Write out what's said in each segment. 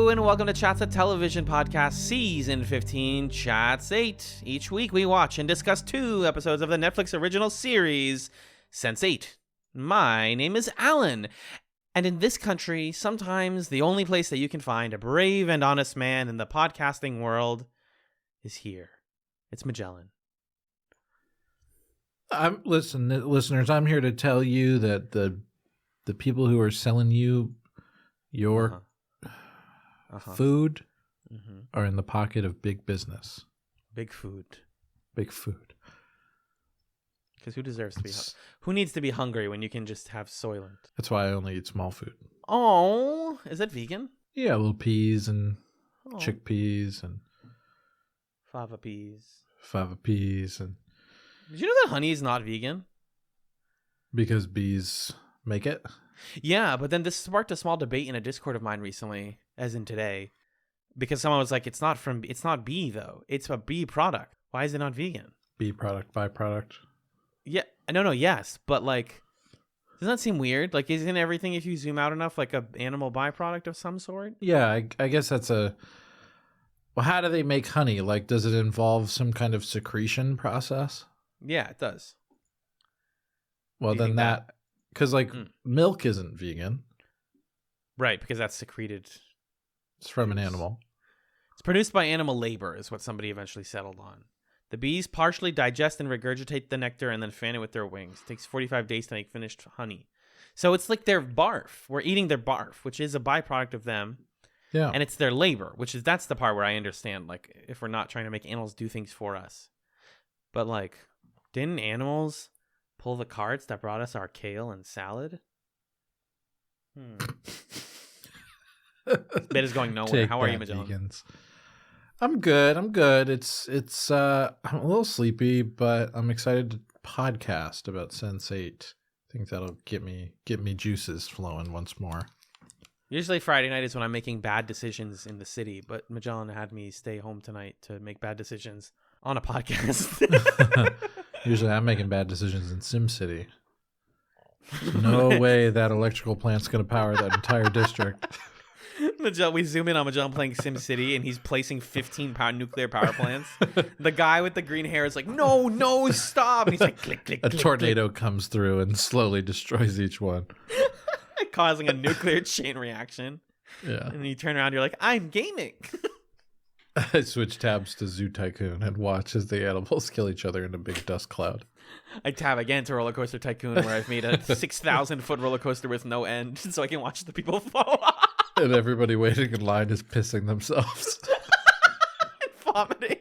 Hello and welcome to Chatz8 Television Podcast Season 15, Chatz8. Each week we watch and discuss 2 episodes of the Netflix original series, Sense8. My name is Alan, and in this country, sometimes the only place that you can find a brave and honest man in the podcasting world is here. It's Magellan. Listeners, I'm here to tell you that the people who are selling you your food are in the pocket of big business. Big food. Big food. Because who deserves to be who needs to be hungry when you can just have Soylent? That's why I only eat small food. Oh, is that vegan? Yeah, little peas and chickpeas and fava peas. And Did you know that honey is not vegan? Because bees make it? Yeah, but then this sparked a small debate in a Discord of mine recently, as in today, because someone was like, it's not bee though. It's a bee product. Why is it not vegan? Bee product, byproduct. Yeah, no, yes, but like, doesn't that seem weird? Like, isn't everything, if you zoom out enough, like a animal byproduct of some sort? Yeah, I guess that's well, how do they make honey? Like, does it involve some kind of secretion process? Yeah, it does. Well, then that... Because, like, milk isn't vegan. Right, because that's secreted. It's from an animal. It's produced by animal labor, is what somebody eventually settled on. The bees partially digest and regurgitate the nectar and then fan it with their wings. It takes 45 days to make finished honey. So it's like their barf. We're eating their barf, which is a byproduct of them. Yeah. And it's their labor, that's the part where I understand, like, if we're not trying to make animals do things for us. But, like, didn't animals pull the carts that brought us our kale and salad? This bit is going nowhere. How are you, Magellan? Vegans. I'm good. It's I'm a little sleepy, but I'm excited to podcast about Sense8. I think that'll get me juices flowing once more. Usually Friday night is when I'm making bad decisions in the city, but Magellan had me stay home tonight to make bad decisions on a podcast. Usually I'm making bad decisions in SimCity. No way that electrical plant's going to power that entire district. We zoom in on Magellan playing SimCity, and he's placing 15 nuclear power plants. The guy with the green hair is like, no, stop. And he's like, click, click, A click, tornado click. comes through and slowly destroys each one. Causing a nuclear chain reaction. Yeah. And you turn around, you're like, I'm gaming. I switch tabs to Zoo Tycoon and watch as the animals kill each other in a big dust cloud. I tab again to Roller Coaster Tycoon, where I've made a 6,000-foot roller coaster with no end, so I can watch the people fall off. And everybody waiting in line is pissing themselves. And vomiting.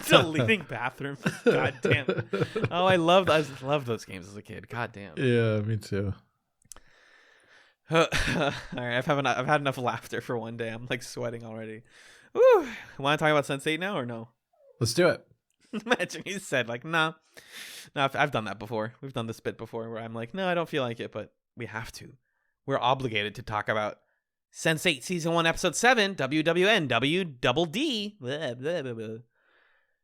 Deleting bathrooms. God damn it. Oh, I loved those games as a kid. God damn. Yeah, me too. All right, I've had enough laughter for one day. I'm like sweating already. Woo. Want to talk about Sense8 now or no? Let's do it. Imagine he said like, nah. No, I've done that before. We've done this bit before where I'm like, no, I don't feel like it, but we have to. We're obligated to talk about Sense8 Season 1, Episode 7, WWN, WWD. Blah, blah, blah, blah.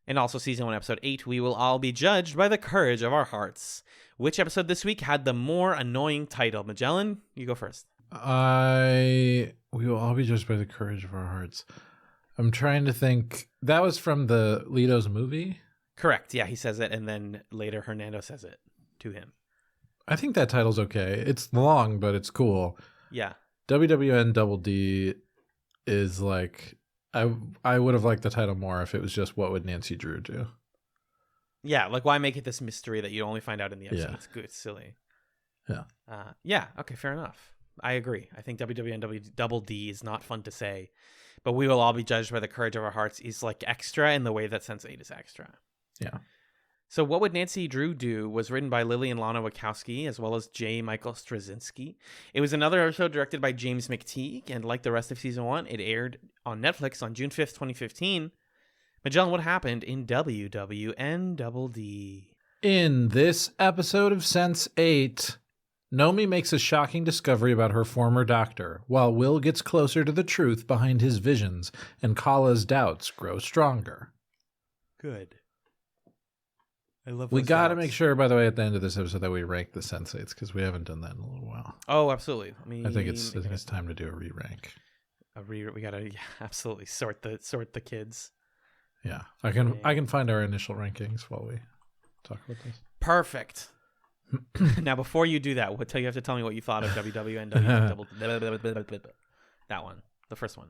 And also Season 1, Episode 8, we will all be judged by the courage of our hearts. Which episode this week had the more annoying title? Magellan, you go first. We will all be judged by the courage of our hearts. I'm trying to think. That was from the Lito's movie? Correct. Yeah, he says it, and then later Hernando says it to him. I think that title's okay. It's long, but it's cool. Yeah. WWN Double D is like... I would have liked the title more if it was just What Would Nancy Drew Do? Yeah, like why make it this mystery that you only find out in the episode? Yeah. It's good. It's silly. Yeah. Yeah, okay, fair enough. I agree. I think WWN Double D is not fun to say, but we will all be judged by the courage of our hearts is like extra in the way that Sense8 is extra. Yeah. So What Would Nancy Drew Do was written by Lily and Lana Wachowski, as well as J. Michael Straczynski. It was another episode directed by James McTeague, and like the rest of Season 1, it aired on Netflix on June 5th, 2015. Magellan, what happened in WWN Double D? In this episode of Sense8, Nomi makes a shocking discovery about her former doctor, while Will gets closer to the truth behind his visions, and Kala's doubts grow stronger. Good. I love. We those got to doubts. make sure, by the way, at the end of this episode that we rank the Sense8s because we haven't done that in a little while. Oh, absolutely. I think it's time to do a re-rank. We gotta absolutely sort the kids. Yeah, I can find our initial rankings while we talk about this. Perfect. Now, before you do that, you have to tell me what you thought of WWN. That one, the first one.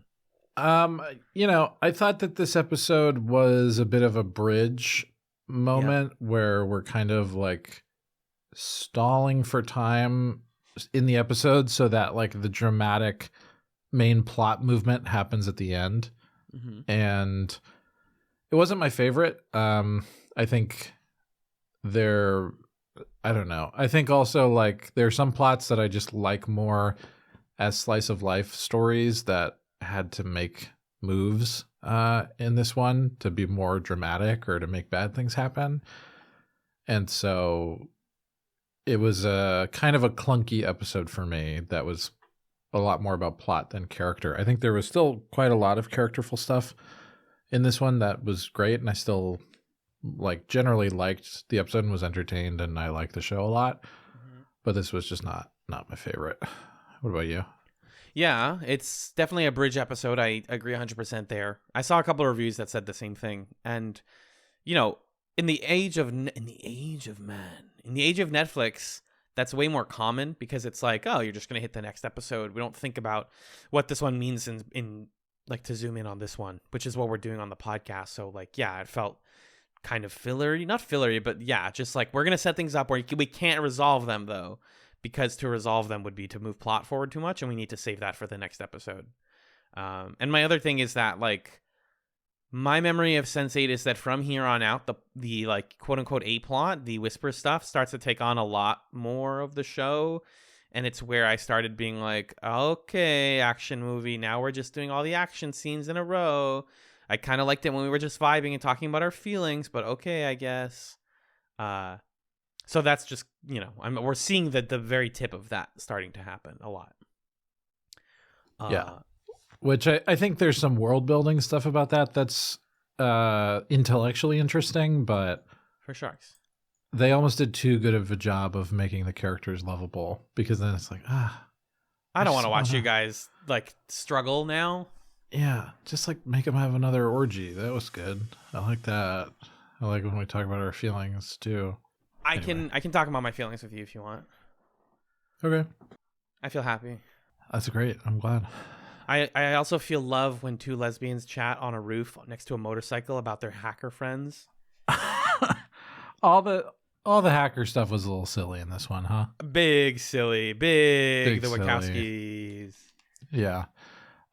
I thought that this episode was a bit of a bridge moment where we're kind of like stalling for time in the episode so that like the dramatic main plot movement happens at the end. And it wasn't my favorite. I think I don't know. I think also like there are some plots that I just like more as slice of life stories that had to make moves in this one to be more dramatic or to make bad things happen. And so it was a kind of a clunky episode for me that was a lot more about plot than character. I think there was still quite a lot of characterful stuff in this one that was great, and I still like generally liked the episode and was entertained, and I liked the show a lot. But this was just not my favorite. What about you? Yeah, it's definitely a bridge episode. I agree 100% there. I saw a couple of reviews that said the same thing. And in the age of Netflix, that's way more common because it's like, oh, you're just going to hit the next episode. We don't think about what this one means in like to zoom in on this one, which is what we're doing on the podcast. So like, yeah, it felt kind of fillery, not fillery, but yeah, just like we're going to set things up where we can't resolve them though, because to resolve them would be to move plot forward too much, and we need to save that for the next episode. And my other thing is that like my memory of Sense8 is that from here on out, the like quote unquote A plot, the whisper stuff starts to take on a lot more of the show. And it's where I started being like, okay, action movie. Now we're just doing all the action scenes in a row. I kind of liked it when we were just vibing and talking about our feelings, but okay, I guess. So that's just, we're seeing the very tip of that starting to happen a lot. Yeah. Which I think there's some world building stuff about that's intellectually interesting, but for sharks. They almost did too good of a job of making the characters lovable, because then it's like, I don't want to watch you guys like struggle now. Yeah, just like make them have another orgy. That was good. I like that. I like when we talk about our feelings too. I can talk about my feelings with you if you want. Okay. I feel happy. That's great. I'm glad. I also feel love when two lesbians chat on a roof next to a motorcycle about their hacker friends. All the hacker stuff was a little silly in this one, huh? Big silly. Big the silly. Wachowskis. Yeah.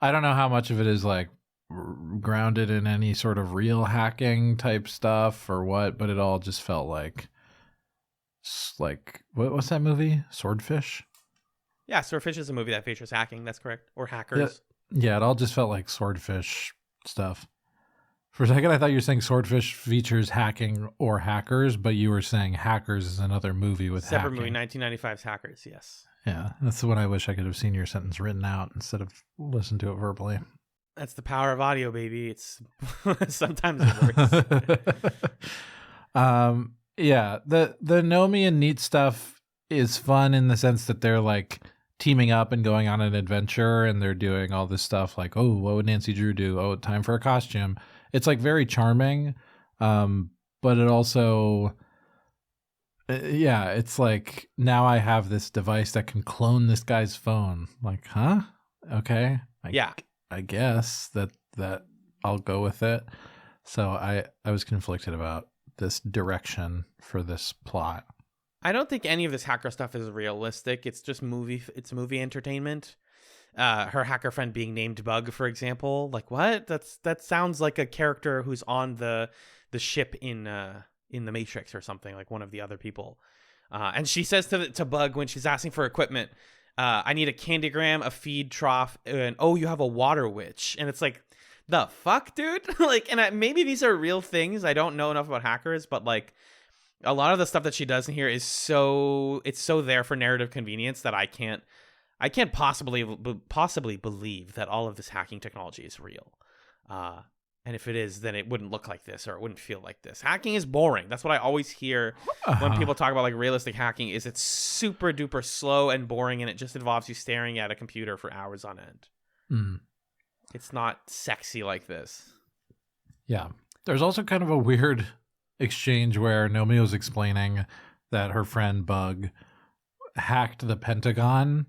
I don't know how much of it is like grounded in any sort of real hacking type stuff or what, but it all just felt like what's that movie? Swordfish? Yeah, Swordfish is a movie that features hacking. That's correct. Or hackers. Yeah, it all just felt like Swordfish stuff. For a second, I thought you were saying Swordfish features hacking or hackers, but you were saying Hackers is another movie with separate hacking. movie, 1995's Hackers, yes. Yeah, that's the one I wish I could have seen your sentence written out instead of listen to it verbally. That's the power of audio, baby. It's sometimes it works. Yeah, the Nomi and Neat stuff is fun in the sense that they're like teaming up and going on an adventure, and they're doing all this stuff like, oh, what would Nancy Drew do? Oh, time for a costume. It's like very charming, but it also, it's like now I have this device that can clone this guy's phone. Like, huh? Okay. I guess that I'll go with it. So I was conflicted about this direction for this plot. I don't think any of this hacker stuff is realistic. It's just movie entertainment. Her hacker friend being named Bug, for example. Like, what? That sounds like a character who's on the ship in the Matrix or something, like one of the other people. And she says to Bug when she's asking for equipment, I need a candygram, a feed trough, and oh, you have a water witch. And it's like, the fuck, dude? Like, and maybe these are real things. I don't know enough about hackers, but like a lot of the stuff that she does in here is so there for narrative convenience that I can't possibly believe that all of this hacking technology is real. And if it is, then it wouldn't look like this, or it wouldn't feel like this. Hacking is boring. That's what I always hear when people talk about like realistic hacking. Is it's super duper slow and boring, and it just involves you staring at a computer for hours on end. Mm. It's not sexy like this. Yeah. There's also kind of a weird exchange where Nomi was explaining that her friend Bug hacked the Pentagon.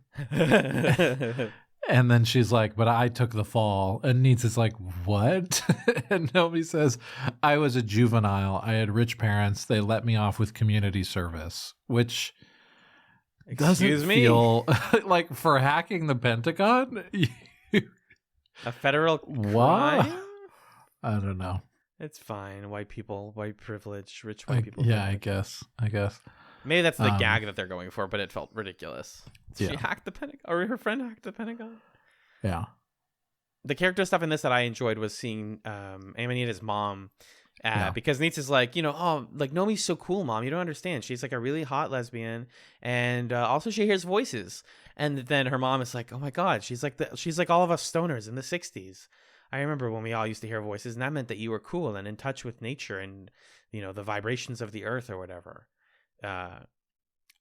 And then she's like, but I took the fall. And Neats is like, what? And Nomi says, I was a juvenile. I had rich parents. They let me off with community service, which doesn't feel like for hacking the Pentagon. A federal crime? What? I don't know. It's fine. White people, white privilege, rich white people. Yeah, I guess. Maybe that's the gag that they're going for, but it felt ridiculous. She Yeah. hacked the Pentagon, or her friend hacked the Pentagon. Yeah. The character stuff in this that I enjoyed was seeing Amanita's mom, because Neats is like, oh, like Nomi's so cool, mom. You don't understand. She's like a really hot lesbian, and also she hears voices. And then her mom is like, oh my god, she's like all of us stoners in the '60s. I remember when we all used to hear voices, and that meant that you were cool and in touch with nature and the vibrations of the earth or whatever.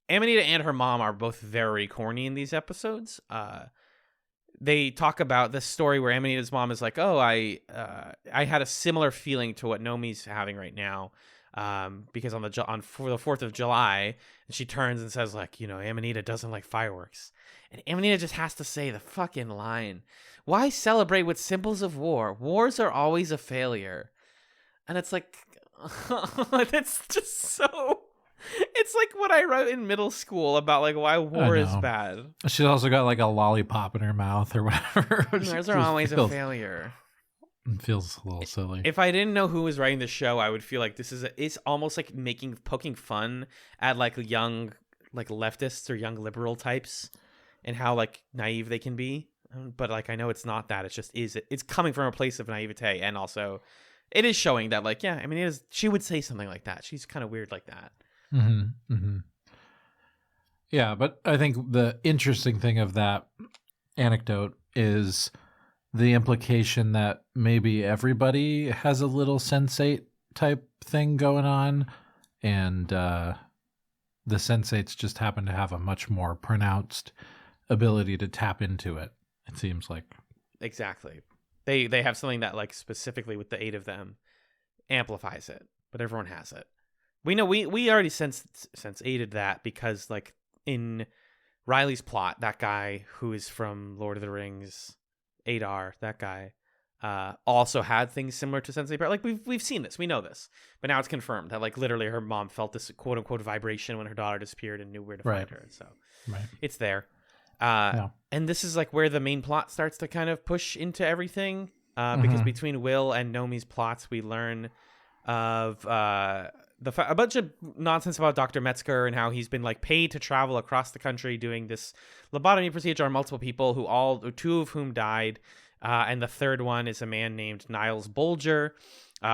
Amanita and her mom are both very corny in these episodes. They talk about this story where Amanita's mom is like, oh, I had a similar feeling to what Nomi's having right now, because for the 4th of July, and she turns and says like, Amanita doesn't like fireworks, and Amanita just has to say the fucking line, why celebrate with symbols of war? Wars are always a failure. And it's like, it's just so... It's like what I wrote in middle school about like why war is bad. She's also got like a lollipop in her mouth or whatever. Wars are always a failure. It feels a little silly. If I didn't know who was writing the show, I would feel like it's almost like poking fun at like young like leftists or young liberal types and how like naive they can be. But like I know it's not that. It's just it's coming from a place of naivete, and also it is showing that like she would say something like that. She's kind of weird like that. Mm-hmm. Mm-hmm. Yeah, but I think the interesting thing of that anecdote is the implication that maybe everybody has a little Sense8 type thing going on, and the Sense8s just happen to have a much more pronounced ability to tap into it. It seems like exactly they have something that like specifically with the 8 of them amplifies it, but everyone has it. We know we already sense-8'd that because like in Riley's plot, that guy who is from Lord of the Rings, Adar, that guy also had things similar to Sense8. Like we've seen this, we know this, but now it's confirmed that like literally her mom felt this quote unquote vibration when her daughter disappeared and knew where to find her. So it's there. And this is like where the main plot starts to kind of push into everything because between Will and Nomi's plots, we learn of a bunch of nonsense about Dr. Metzger and how he's been like paid to travel across the country doing this lobotomy procedure on multiple people, 2 of whom died, and the third one is a man named Niles Bolger,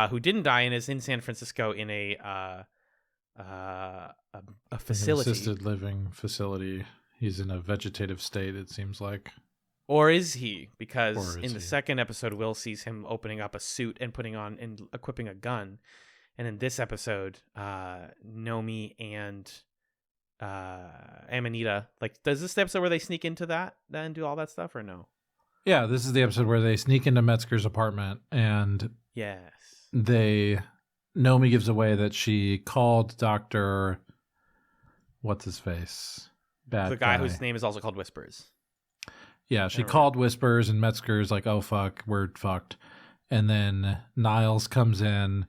who didn't die and is in San Francisco in a facility, an assisted living facility. He's in a vegetative state, it seems like. Or is he? Because in the second episode, Will sees him opening up a suit and putting on and equipping a gun. And in this episode, Nomi and Amanita, like, does this the episode where they sneak into that and do all that stuff, or no? Yeah, this is the episode where they sneak into Metzger's apartment, and Nomi gives away that she called Dr. What's his face? The guy whose name is also called Whispers. Yeah, she called Whispers, and Metzger's like, oh, fuck, we're fucked. And then Niles comes in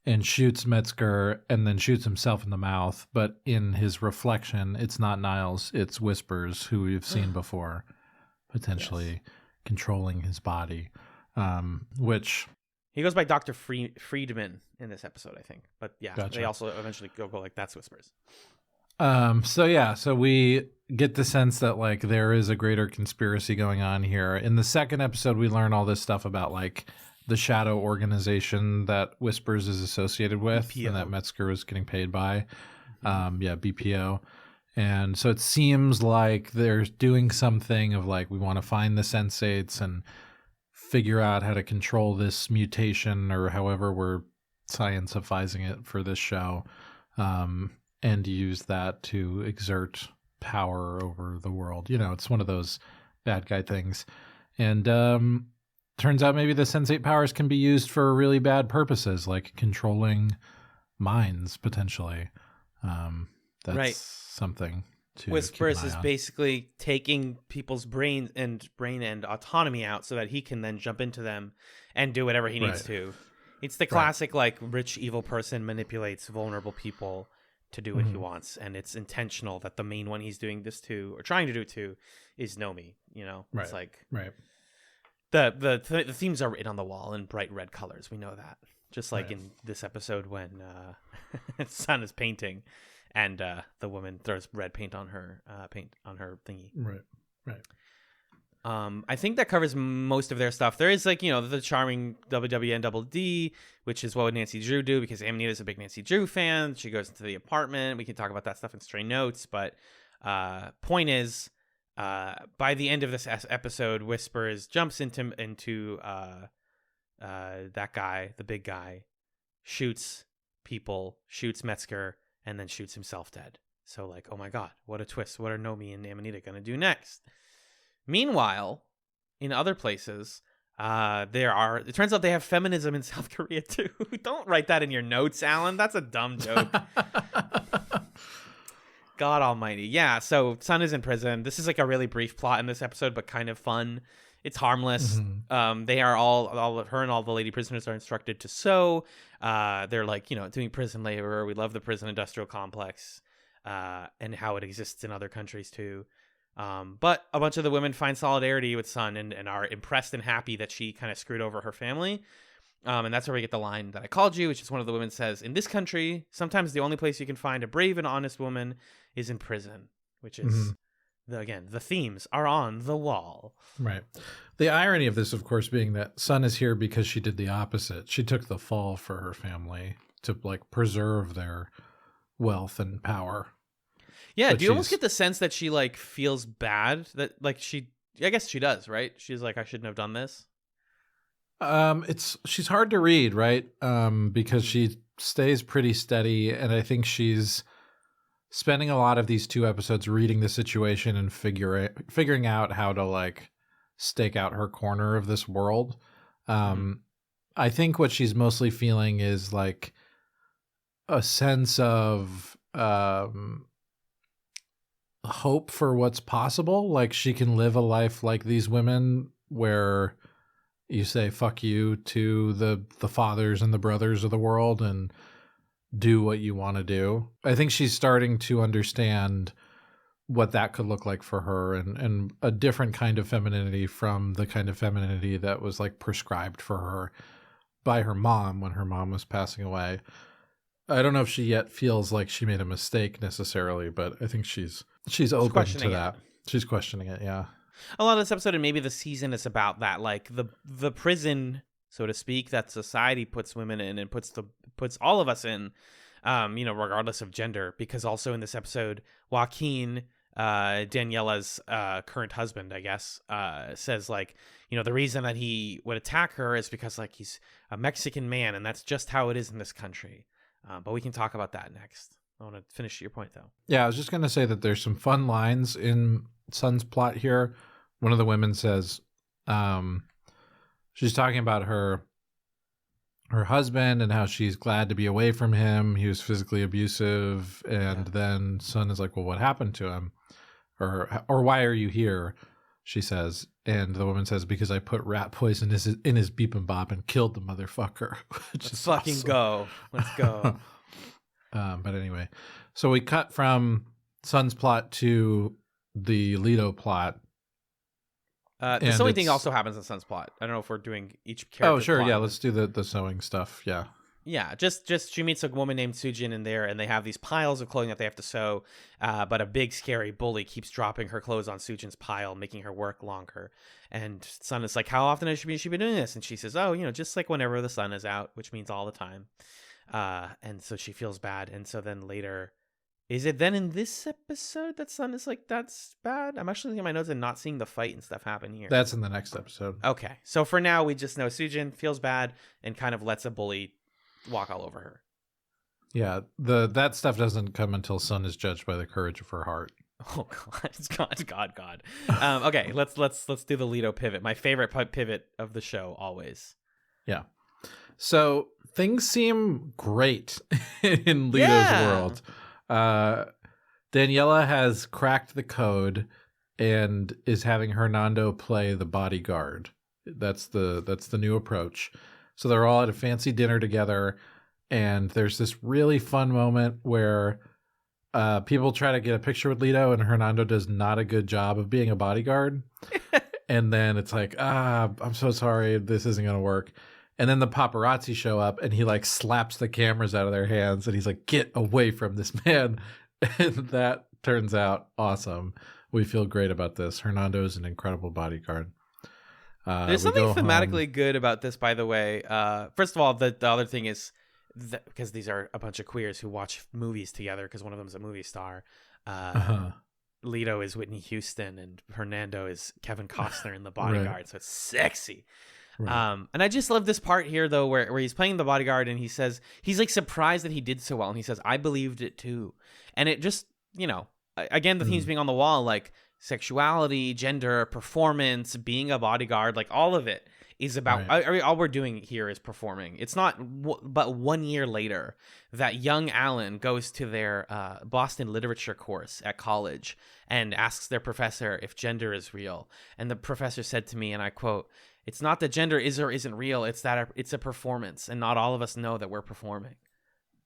and shoots Metzger and then shoots himself in the mouth. But in his reflection, it's not Niles, it's Whispers, who we've seen before, potentially controlling his body, which... He goes by Dr. Friedman in this episode, I think. But yeah, gotcha. They also eventually go like, that's Whispers. So we get the sense that like there is a greater conspiracy going on here. In the second episode, we learn all this stuff about like the shadow organization that Whispers is associated with, BPO. And that Metzger was getting paid by. BPO. And so it seems like they're doing something of like, we want to find the Sense8s and figure out how to control this mutation, or however we're scientificizing it for this show, and use that to exert power over the world. It's one of those bad guy things. And turns out maybe the Sense8 powers can be used for really bad purposes, like controlling minds, potentially. That's right. something to Whispers is basically taking people's brain and autonomy out so that he can then jump into them and do whatever he needs to. It's the classic, like, rich, evil person manipulates vulnerable people to do what he wants. And it's intentional that the main one he's doing this to, or trying to do it to, is Nomi. It's like... Right. The themes are written on the wall in bright red colors. We know that. Just like in this episode when Sun is painting, and the woman throws red paint on her thingy. Right. I think that covers most of their stuff. There is, like, the charming WWN Double D, which is what would Nancy Drew do, because Amanita is a big Nancy Drew fan. She goes into the apartment. We can talk about that stuff in stray notes, but point is, by the end of this episode, Whispers jumps into that guy, the big guy, shoots people, shoots Metzger, and then shoots himself dead. So, like, oh my god, what a twist. What are Nomi and Amanita going to do next? Meanwhile, in other places, it turns out they have feminism in South Korea too. Don't write that in your notes, Alan. That's a dumb joke. God almighty. Yeah, so Sun is in prison. This is like a really brief plot in this episode, but kind of fun. It's harmless. They are all her and all the lady prisoners are instructed to sew. They're like, doing prison labor. We love the prison industrial complex and how it exists in other countries too. But a bunch of the women find solidarity with Sun and are impressed and happy that she kind of screwed over her family. And that's where we get the line that I called you, which is one of the women says, in this country, sometimes the only place you can find a brave and honest woman is in prison, which is, the themes are on the wall. Right. The irony of this, of course, being that Sun is here because she did the opposite. She took the fall for her family to, like, preserve their wealth and power. Yeah, do you almost get the sense that she, like, feels bad? That, like, I guess she does, right? She's like, I shouldn't have done this. She's hard to read, right? Because she stays pretty steady, and I think she's spending a lot of these 2 episodes reading the situation and figuring out how to, like, stake out her corner of this world. I think what she's mostly feeling is, like, a sense of hope for what's possible. Like, she can live a life like these women where you say fuck you to the fathers and the brothers of the world and do what you want to do. I think she's starting to understand what that could look like for her, and a different kind of femininity from the kind of femininity that was, like, prescribed for her by her mom when her mom was passing away. I don't know if she yet feels like she made a mistake necessarily, but I think she's open to that. She's questioning it, yeah. A lot of this episode and maybe the season is about that, like the prison, so to speak, that society puts women in and puts all of us in, regardless of gender. Because also in this episode, Joaquin, Daniela's current husband, I guess, says, like, the reason that he would attack her is because, like, he's a Mexican man, and that's just how it is in this country. But we can talk about that next. I want to finish your point, though. Yeah, I was just going to say that there's some fun lines in Sun's plot here. One of the women says, she's talking about her husband and how she's glad to be away from him. He was physically abusive. And then Sun is like, well, what happened to him? Or why are you here? She says. And the woman says, because I put rat poison in his beep and bop and killed the motherfucker. Let's fucking awesome. Go. Let's go. But anyway, so we cut from Sun's plot to the Lito plot. The sewing thing also happens in Sun's plot. I don't know if we're doing each character. Oh, sure. Plot. Yeah, let's do the sewing stuff. Yeah. Yeah, just she meets a woman named Sujin in there, and they have these piles of clothing that they have to sew. But a big, scary bully keeps dropping her clothes on Sujin's pile, making her work longer. And Sun is like, how often has she been doing this? And she says, oh, just like whenever the sun is out, which means all the time. And so she feels bad. And so then later, Is it then in this episode that Sun is like, that's bad? I'm actually looking at my notes and not seeing the fight and stuff happen here. That's in the next episode. Okay. So for now, we just know Sujin feels bad and kind of lets a bully walk all over her. Yeah, that stuff doesn't come until Sun is judged by the courage of her heart. Oh God. Okay, let's do the Lito pivot. My favorite pivot of the show always. Yeah. So things seem great in Lito's world. Daniela has cracked the code and is having Hernando play the bodyguard. That's the new approach. So they're all at a fancy dinner together, and there's this really fun moment where people try to get a picture with Lito, and Hernando does not a good job of being a bodyguard. And then it's like, I'm so sorry, this isn't going to work. And then the paparazzi show up, and he like slaps the cameras out of their hands, and he's like, get away from this man. And that turns out awesome. We feel great about this. Hernando is an incredible bodyguard. There's something thematically good about this, by the way. First of all, the other thing is, because these are a bunch of queers who watch movies together, because one of them is a movie star. Lito is Whitney Houston, and Hernando is Kevin Costner in The Bodyguard. Right. So it's sexy. Right. And I just love this part here, though, where he's playing the bodyguard, and he says he's like surprised that he did so well, and he says, I believed it too. And it just, again, the themes being on the wall, like sexuality, gender, performance, being a bodyguard, like all of it is about, right. All we're doing here is performing. It's not but 1 year later that young Alan goes to their Boston literature course at college and asks their professor if gender is real. And the professor said to me, and I quote, it's not that gender is or isn't real, it's that it's a performance, and not all of us know that we're performing.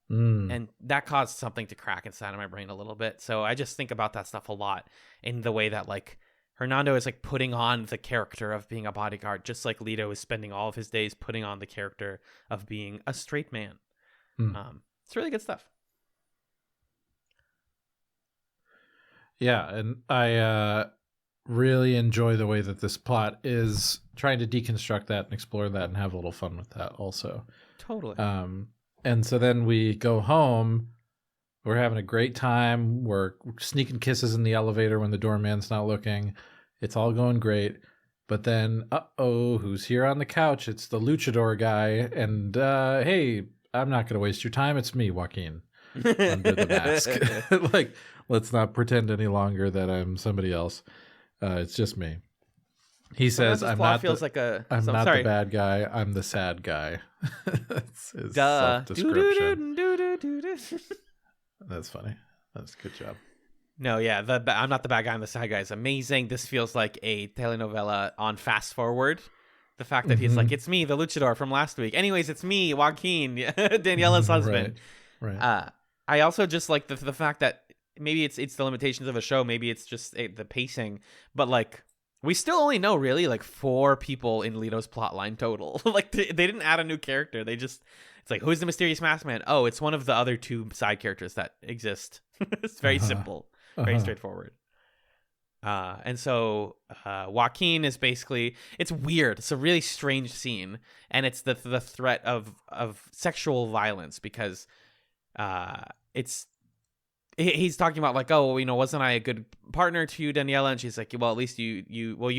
And that caused something to crack inside of my brain a little bit. So I just think about that stuff a lot in the way that, like, Hernando is like putting on the character of being a bodyguard, just like Lito is spending all of his days putting on the character of being a straight man. It's really good stuff. Yeah, and I really enjoy the way that this plot is trying to deconstruct that and explore that and have a little fun with that also. Totally. And so then we go home. We're having a great time. We're sneaking kisses in the elevator when the doorman's not looking. It's all going great. But then, who's here on the couch? It's the luchador guy. And, hey, I'm not going to waste your time. It's me, Joaquin, under the mask. Like, let's not pretend any longer that I'm somebody else. It's just me. He says, I'm not the bad guy. I'm the sad guy. That's his self-description. That's funny. That's a good job. No, yeah, I'm not the bad guy, I'm the sad guy is amazing. This feels like a telenovela on fast forward. The fact that he's like, it's me, the luchador from last week. Anyways, it's me, Joaquin, Daniela's husband. Right. I also just like the fact that maybe it's the limitations of a show, maybe it's just the pacing, but like we still only know really like 4 people in Lito's plotline total. Like they didn't add a new character. It's like, who's the mysterious masked man? Oh, it's one of the other 2 side characters that exist. It's very simple, very straightforward. And so Joaquin is basically, it's weird. It's a really strange scene, and it's the threat of sexual violence because he's talking about like, oh, wasn't I a good partner to you, Daniela? And she's like, well, at least you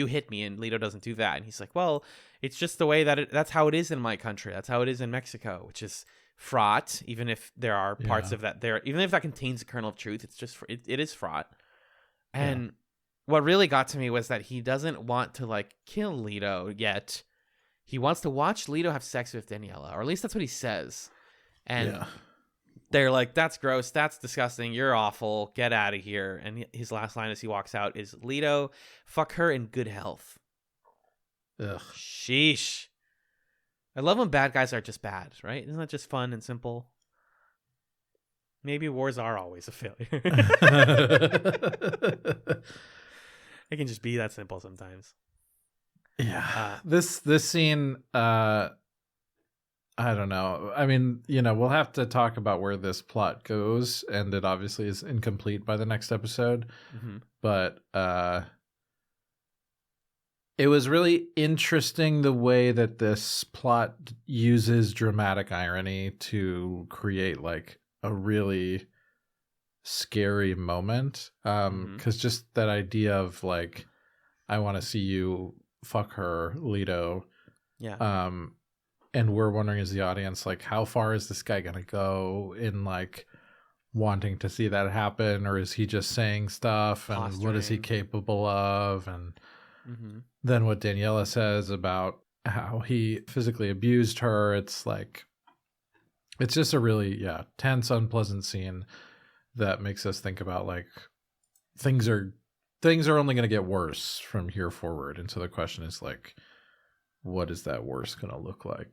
hit me, and Lito doesn't do that. And he's like, well, it's just the way that's how it is in my country. That's how it is in Mexico, which is fraught. Even if there are parts of that there, even if that contains a kernel of truth, it's just it is fraught. And what really got to me was that he doesn't want to like kill Lito yet. He wants to watch Lito have sex with Daniela, or at least that's what he says. And they're like, that's gross, that's disgusting, you're awful, get out of here. And his last line as he walks out is, Lito, fuck her in good health. Ugh. Sheesh. I love when bad guys are just bad, right? Isn't that just fun and simple? Maybe wars are always a failure. It can just be that simple sometimes. Yeah. This scene, I don't know. I mean, we'll have to talk about where this plot goes, and it obviously is incomplete by the next episode. But it was really interesting the way that this plot uses dramatic irony to create like a really scary moment. Because just that idea of like, I want to see you fuck her, Lito. Yeah. And we're wondering as the audience, like, how far is this guy gonna go in like wanting to see that happen, or is he just saying stuff, and what is he capable of? And then what Daniela says about how he physically abused her, it's like, it's just a really tense, unpleasant scene that makes us think about like things are only going to get worse from here forward. And so the question is like, what is that worse going to look like?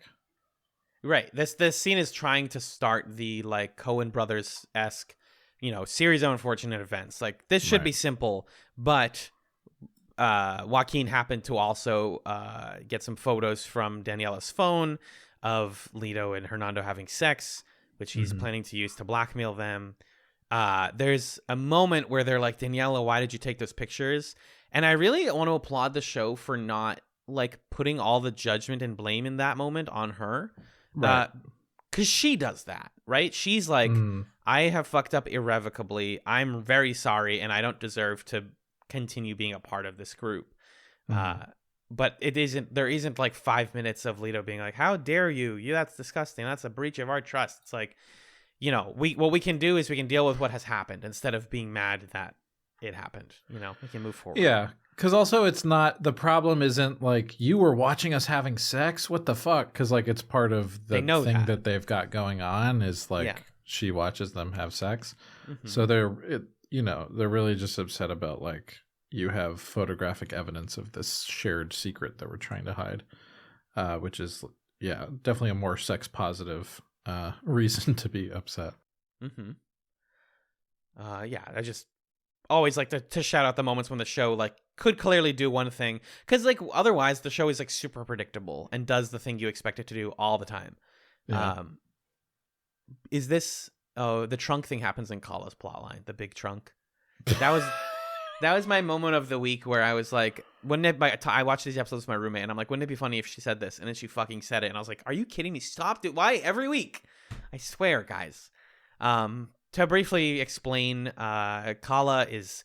Right. This scene is trying to start the like Coen Brothers-esque, series of unfortunate events. Like this should be simple, but Joaquin happened to also get some photos from Daniela's phone of Lito and Hernando having sex, which he's planning to use to blackmail them. There's a moment where they're like, Daniela, why did you take those pictures? And I really want to applaud the show for not like putting all the judgment and blame in that moment on her. Right. Because she does that, right? She's like, I have fucked up irrevocably. I'm very sorry, and I don't deserve to continue being a part of this group. But there isn't like 5 minutes of Lito being like, how dare you? That's disgusting. That's a breach of our trust. It's like, what we can do is we can deal with what has happened instead of being mad that it happened. We can move forward. Yeah. Because also it's not, the problem isn't like, you were watching us having sex? What the fuck? Because like it's part of the thing that they've got going on is like she watches them have sex. So they're really just upset about like, you have photographic evidence of this shared secret that we're trying to hide, which is, definitely a more sex positive reason to be upset. I just always like to shout out the moments when the show like could clearly do one thing, because like otherwise the show is like super predictable and does the thing you expect it to do all the time. Is this the trunk thing happens in Kala's plotline, the big trunk? That was my moment of the week where I was like, I watched these episodes with my roommate and I'm like, wouldn't it be funny if she said this? And then she fucking said it. And I was like, are you kidding me? Stop it. Why every week? I swear, guys. To briefly explain, Kala is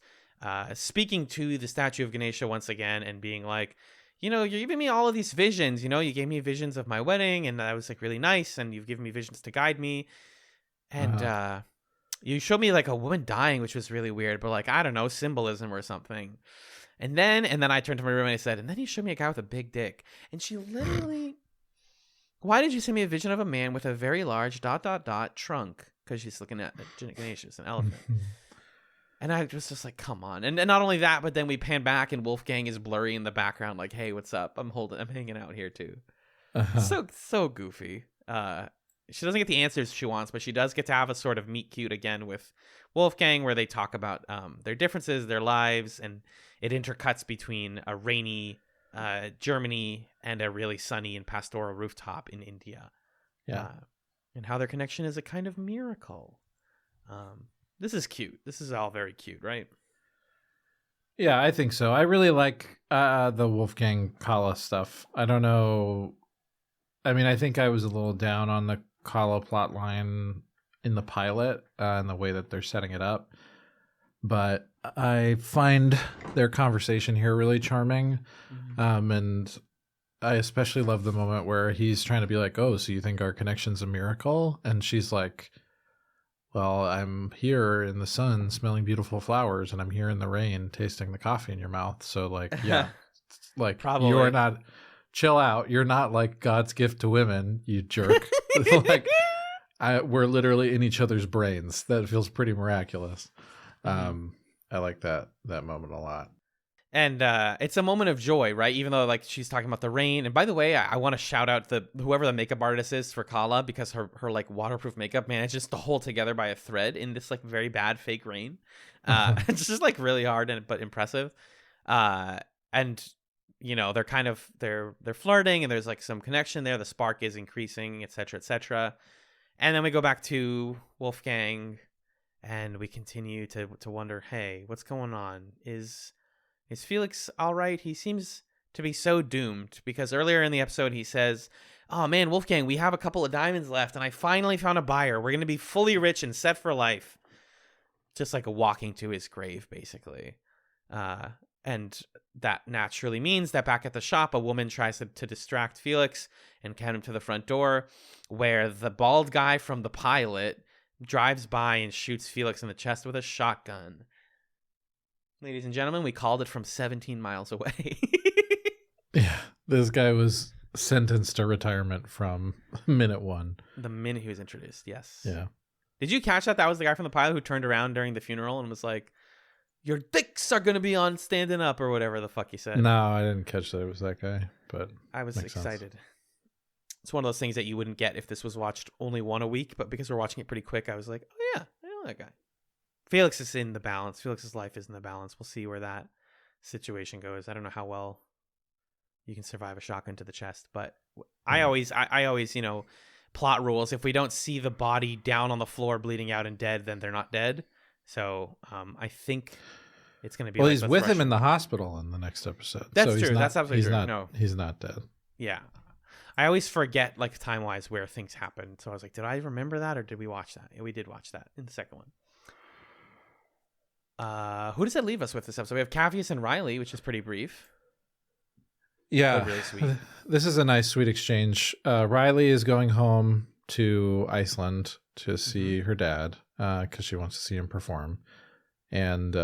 speaking to the statue of Ganesha once again and being like, you're giving me all of these visions. You gave me visions of my wedding and that was like really nice. And you've given me visions to guide me. And, you showed me like a woman dying, which was really weird, but like, I don't know, symbolism or something. And then I turned to my roommate and I said, and then you showed me a guy with a big dick. And she literally, why did you send me a vision of a man with a very large ... trunk? Because she's looking at Ganesha's, an elephant. And I was just like, come on. And not only that, but then we pan back and Wolfgang is blurry in the background. Like, hey, what's up? I'm hanging out here too. So goofy. She doesn't get the answers she wants, but she does get to have a sort of meet cute again with Wolfgang where they talk about their differences, their lives, and it intercuts between a rainy Germany and a really sunny and pastoral rooftop in India. And how their connection is a kind of miracle. This is cute. This is all very cute, right? Yeah, I think so. I really like the Wolfgang Kala stuff. I don't know. I mean, I think I was a little down on the Kala plotline in the pilot and the way that they're setting it up. But I find their conversation here really charming. And I especially love the moment where he's trying to be like, oh, so you think our connection's a miracle? And she's like, well, I'm here in the sun smelling beautiful flowers and I'm here in the rain tasting the coffee in your mouth. So like, yeah, like probably. You're not, chill out. You're not like God's gift to women, you jerk. Like we're literally in each other's brains. That feels pretty miraculous. I like that moment a lot. And it's a moment of joy, right? Even though like she's talking about the rain. And by the way, I want to shout out whoever the makeup artist is for Kala, because her like waterproof makeup manages to hold together by a thread in this like very bad fake rain. It's just like really hard but impressive. And they're kind of they're flirting and there's like some connection there. The spark is increasing, etc., etc. And then we go back to Wolfgang and we continue to wonder, hey, what's going on? Is Felix all right? He seems to be so doomed, because earlier in the episode he says, oh man, Wolfgang, we have a couple of diamonds left and I finally found a buyer. We're going to be fully rich and set for life. just like walking to his grave, basically. And that naturally means that back at the shop, a woman tries to distract Felix and count him to the front door, where the bald guy from the pilot drives by and shoots Felix in the chest with a shotgun. Ladies and gentlemen, we called it from 17 miles away. Yeah, this guy was sentenced to retirement from minute one. The minute he was introduced, yes. Yeah. Did you catch that? That was the guy from the pilot who turned around during the funeral and was like, "Your dicks are going to be on standing up," or whatever the fuck he said. No, I didn't catch that it was that guy, but I was excited. Sense. It's one of those things that you wouldn't get if this was watched only one a week, but because we're watching it pretty quick, I was like, oh yeah, I know that guy. Felix is in the balance. Felix's life is in the balance. We'll see where that situation goes. I don't know how well you can survive a shotgun to the chest, but I always, plot rules. If we don't see the body down on the floor bleeding out and dead, then they're not dead. So I think it's going to be. Well, he's with him in the hospital in the next episode. That's true. That's absolutely true. No, he's not dead. Yeah, I always forget, like, time wise, where things happen. So I was like, did I remember that, or did we watch that? Yeah, we did watch that in the second one. Who does that leave us with this episode? We have Capheus and Riley, which is pretty brief. Yeah, really sweet. This is a nice, sweet exchange. Riley is going home to Iceland to see her dad because she wants to see him perform. And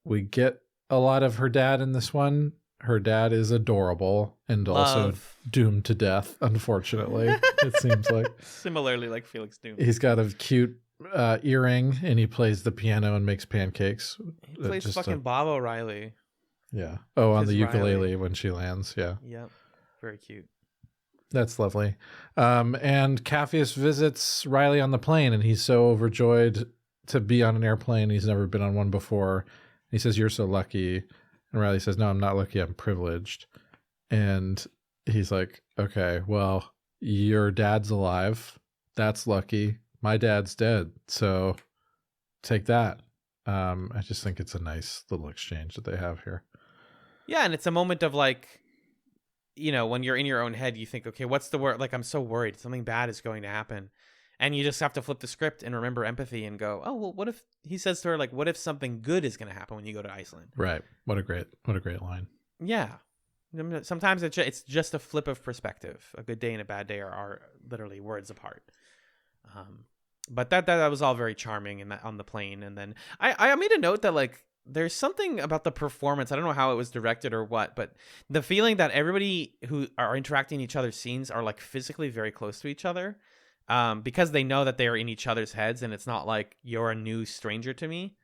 we get a lot of her dad in this one. Her dad is adorable and also doomed to death, unfortunately, it seems like. Similarly, like Felix Doom. He's got a cute earring, and he plays the piano and makes pancakes. He plays fucking Bob O'Reilly. Yeah. Oh, on the ukulele when she lands. Yeah. Yep. Very cute. That's lovely. And Capheus visits Riley on the plane, and he's so overjoyed to be on an airplane. He's never been on one before. He says, "You're so lucky." And Riley says, "No, I'm not lucky. I'm privileged." And he's like, "Okay, well, your dad's alive. That's lucky. My dad's dead. So take that." I just think it's a nice little exchange that they have here. Yeah, and it's a moment of, like, when you're in your own head, you think, okay, what's the word? Like, I'm so worried. Something bad is going to happen. And you just have to flip the script and remember empathy and go, oh, well, what if he says to her, like, what if something good is going to happen when you go to Iceland? Right. What a great line. Yeah. Sometimes it's just a flip of perspective. A good day and a bad day are literally words apart. But that was all very charming on the plane. And then I made a note that, like, there's something about the performance. I don't know how it was directed or what, but the feeling that everybody who are interacting in each other's scenes are, like, physically very close to each other, because they know that they are in each other's heads, and it's not like you're a new stranger to me.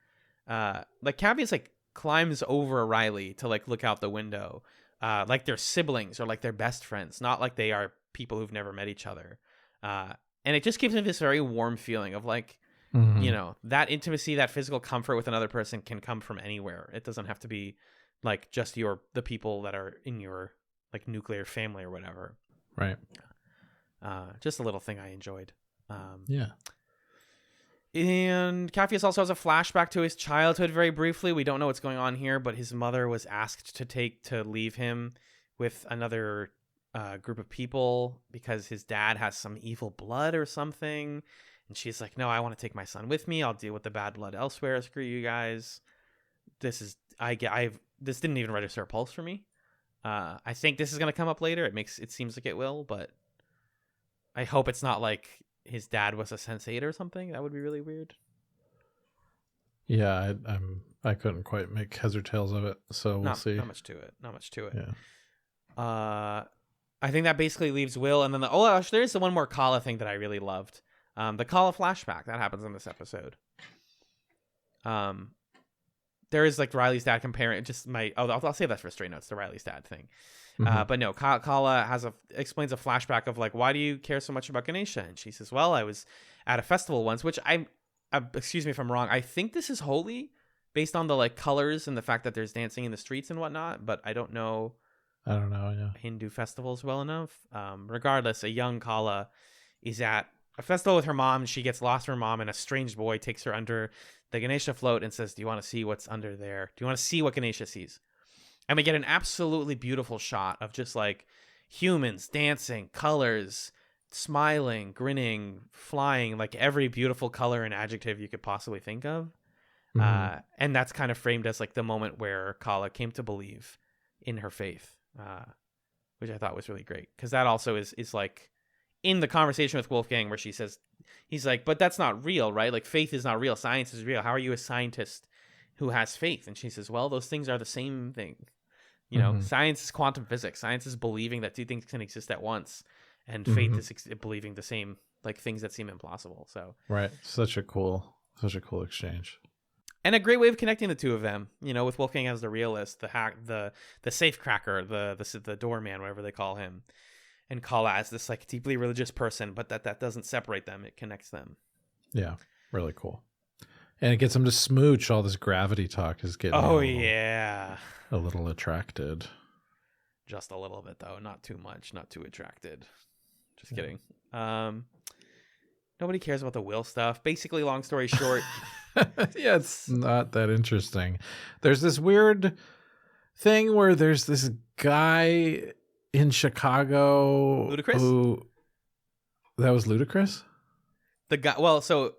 Like, Capheus, like, climbs over Riley to, like, look out the window, like they're siblings or like they're best friends, not like they are people who've never met each other. And it just gives me this very warm feeling of, like, that intimacy, that physical comfort with another person can come from anywhere. It doesn't have to be, like, just the people that are in your, like, nuclear family or whatever. Right. Just a little thing I enjoyed. Yeah. And Capheus also has a flashback to his childhood very briefly. We don't know what's going on here, but his mother was asked to leave him with another group of people because his dad has some evil blood or something. And she's like, "No, I want to take my son with me. I'll deal with the bad blood elsewhere. Screw you guys." This didn't even register a pulse for me. I think this is going to come up later. It seems like it will, but I hope it's not like his dad was a Sense8 or something. That would be really weird. Yeah, I couldn't quite make heads or tails of it, so we'll see. Not much to it. Yeah. I think that basically leaves Will, and then there is the one more Kala thing that I really loved. The Kala flashback that happens in this episode. There is, like, Riley's dad comparing just I'll save that for straight notes, the Riley's dad thing. But no, Kala explains a flashback of, like, why do you care so much about Ganesha? And she says, well, I was at a festival once, which excuse me if I'm wrong, I think this is holy based on the, like, colors and the fact that there's dancing in the streets and whatnot, but I don't know yeah. Hindu festivals well enough. Regardless, a young Kala is at a festival with her mom, and she gets lost from her mom, and a strange boy takes her under the Ganesha float and says, "Do you want to see what's under there? Do you want to see what Ganesha sees?" And we get an absolutely beautiful shot of just, like, humans dancing, colors, smiling, grinning, flying, like every beautiful color and adjective you could possibly think of. And that's kind of framed as like the moment where Kala came to believe in her faith, which I thought was really great, because that also is like in the conversation with Wolfgang where she says, he's like, but that's not real, right? Like faith is not real, science is real. How are you a scientist who has faith? And she says, well, those things are the same thing. You know, science is quantum physics. Science is believing that two things can exist at once, and faith is believing the same, like things that seem impossible. So right, such a cool exchange, and a great way of connecting the two of them. You know, with Wolfgang as the realist, the safe cracker, the doorman, whatever they call him, and Kala as this like deeply religious person, but that doesn't separate them; it connects them. Yeah, really cool. And it gets them to smooch. All this gravity talk is getting a little attracted. Just a little bit, though. Not too much. Not too attracted. Just kidding. Nobody cares about the will stuff. Basically, long story short. Yeah, it's not that interesting. There's this weird thing where there's this guy in Chicago. Ludacris? That was Ludacris? The guy. Well, so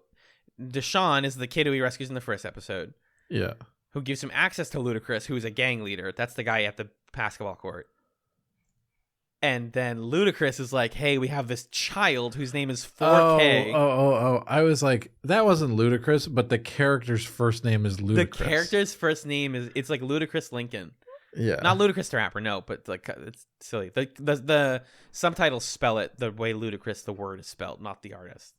Deshaun is the kid who he rescues in the first episode. Yeah. Who gives him access to Ludacris, who's a gang leader. That's the guy at the basketball court. And then Ludacris is like, hey, we have this child whose name is 4K. Oh. I was like, that wasn't Ludacris, but the character's first name is Ludacris. The character's first name it's like Ludacris Lincoln. Yeah. Not Ludacris the rapper, no, but like it's silly. The subtitles spell it the way Ludacris, the word, is spelled, not the artist.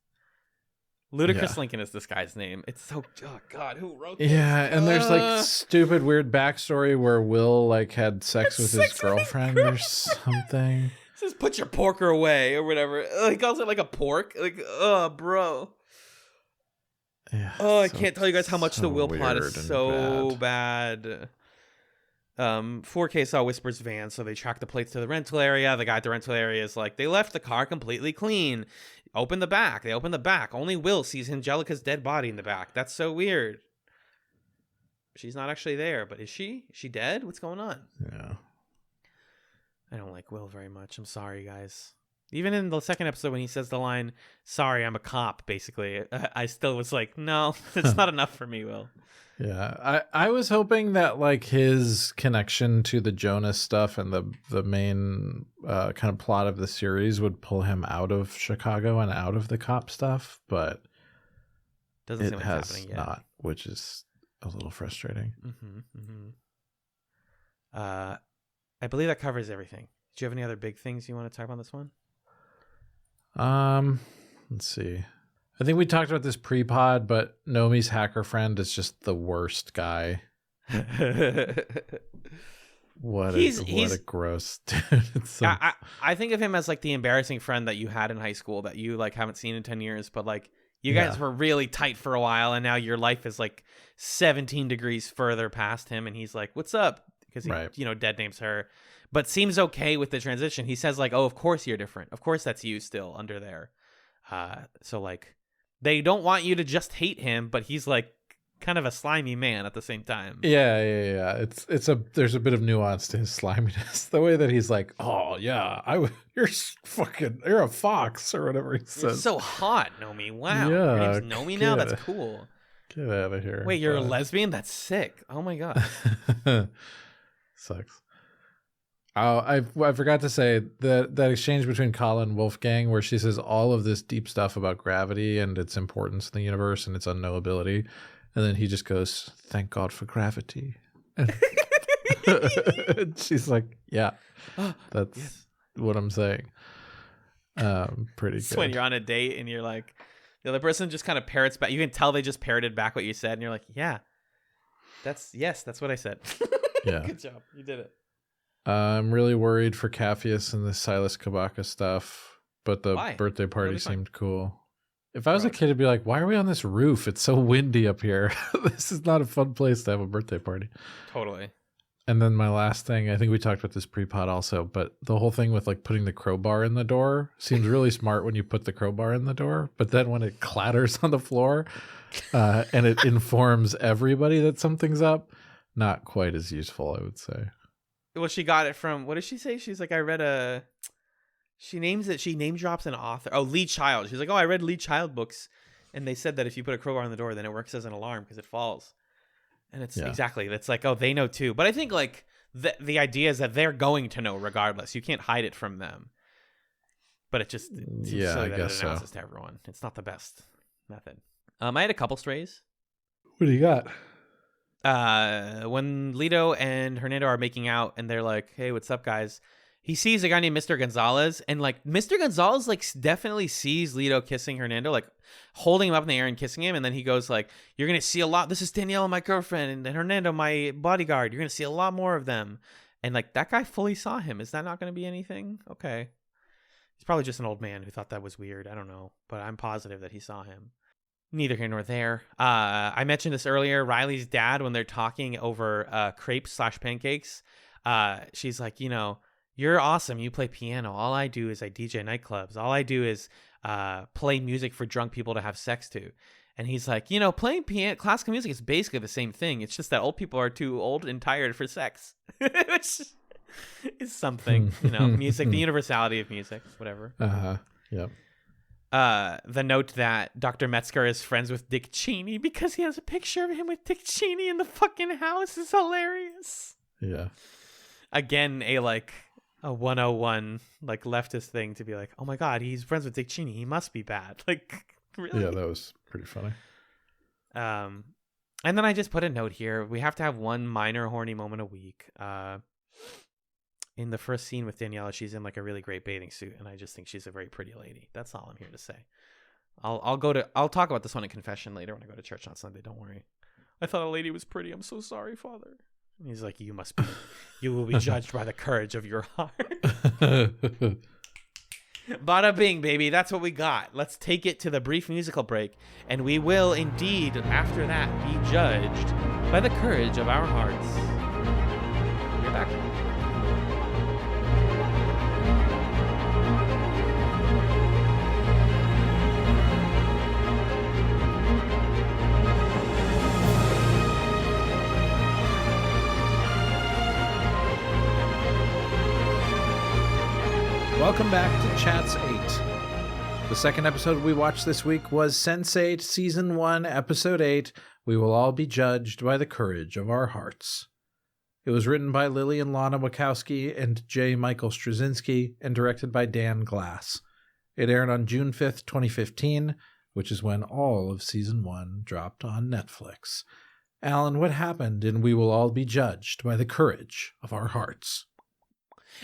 Ludacris Lincoln is this guy's name. It's so, oh God, who wrote this? Yeah, and there's like stupid weird backstory where Will like had sex with his girlfriend or something. It says put your porker away or whatever. He calls it like a pork. Like, oh, bro. Yeah, I can't tell you guys how much the Will plot is so bad. 4K saw Whisper's van, so they track the plates to the rental area. The guy at the rental area is like, they left the car completely clean. Open the back. They open the back. Only Will sees Angelica's dead body in the back. That's so weird. She's not actually there, but is she? Is she dead? What's going on? Yeah. I don't like Will very much. I'm sorry, guys. Even in the second episode when he says the line, sorry, I'm a cop, basically, I still was like, no, it's not enough for me, Will. Yeah, I was hoping that like his connection to the Jonas stuff and the main kind of plot of the series would pull him out of Chicago and out of the cop stuff, but doesn't it seem like has it's happening yet. not, which is a little frustrating. I believe that covers everything. Do you have any other big things you want to talk about on this one? Let's see. I think we talked about this pre-pod, but Nomi's hacker friend is just the worst guy. What a gross dude. I think of him as like the embarrassing friend that you had in high school that you like haven't seen in 10 years, but like you guys were really tight for a while, and now your life is like 17 degrees further past him, and he's like, what's up? Because he, dead names her, but seems okay with the transition. He says like, oh, of course you're different. Of course that's you still under there. So like, they don't want you to just hate him, but he's like kind of a slimy man at the same time. Yeah. There's a bit of nuance to his sliminess. The way that he's like, oh yeah, you're a fox or whatever he says. You're so hot, Nomi. Wow. Yeah, your name's Nomi now? That's cool. Get out of here. Wait, you're a lesbian? That's sick. Oh my God. Sucks. Oh, I forgot to say that exchange between Kala and Wolfgang where she says all of this deep stuff about gravity and its importance in the universe and its unknowability. And then he just goes, thank God for gravity. And she's like, yeah, that's what I'm saying. Pretty good. When you're on a date and you're like, the other person just kind of parrots back. You can tell they just parroted back what you said. And you're like, yeah, that's what I said. Yeah. Good job. You did it. I'm really worried for Capheus and the Silas Kabaka stuff, but the Why? birthday party seemed cool. If I was a kid, I'd be like, why are we on this roof? It's so windy up here. This is not a fun place to have a birthday party. Totally. And then my last thing, I think we talked about this pre-pod also, but the whole thing with like putting the crowbar in the door seems really smart when you put the crowbar in the door, but then when it clatters on the floor and it informs everybody that something's up, not quite as useful, I would say. Well, she got it from, what did she say? She's like, she name drops an author. Oh, Lee Child. She's like, oh, I read Lee Child books. And they said that if you put a crowbar on the door, then it works as an alarm because it falls. And it's exactly, it's like, oh, they know too. But I think like the idea is that they're going to know regardless. You can't hide it from them. But it just seems silly that it announces to everyone. It's not the best method. I had a couple strays. What do you got? When Lito and Hernando are making out and they're like, hey, what's up, guys? He sees a guy named Mr. Gonzalez, and like Mr. Gonzalez like definitely sees Lito kissing Hernando, like holding him up in the air and kissing him, and then he goes like, you're gonna see a lot. This is Daniela, my girlfriend, and Hernando, my bodyguard. You're gonna see a lot more of them. And like that guy fully saw him. Is that not gonna be anything? Okay. He's probably just an old man who thought that was weird. I don't know, but I'm positive that he saw him. Neither here nor there. I mentioned this earlier. Riley's dad, when they're talking over crepes/pancakes, she's like, you know, you're awesome. You play piano. All I do is I DJ nightclubs. All I do is play music for drunk people to have sex to. And he's like, you know, playing classical music is basically the same thing. It's just that old people are too old and tired for sex. Which is something, you know, music, the universality of music, whatever. Yep. The note that Dr. Metzger is friends with Dick Cheney because he has a picture of him with Dick Cheney in the fucking house is hilarious. Yeah. Again, a 101 like leftist thing to be like, oh my god, he's friends with Dick Cheney, he must be bad. Like, really? Yeah, that was pretty funny. And then I just put a note here. We have to have one minor horny moment a week. In the first scene with Daniela, she's in like a really great bathing suit, and I just think she's a very pretty lady. That's all I'm here to say. I'll talk about this one in confession later when I go to church on Sunday. Don't worry. I thought a lady was pretty. I'm so sorry, Father. And he's like, you will be judged by the courage of your heart. Bada bing, baby. That's what we got. Let's take it to the brief musical break, and we will indeed, after that, be judged by the courage of our hearts. We're back. Welcome back to Chatz8. The second episode we watched this week was Sense8, Season 1, Episode 8, We Will All Be Judged by the Courage of Our Hearts. It was written by Lily and Lana Wachowski and J. Michael Straczynski and directed by Dan Glass. It aired on June 5th, 2015, which is when all of Season 1 dropped on Netflix. Alan, what happened in We Will All Be Judged by the Courage of Our Hearts?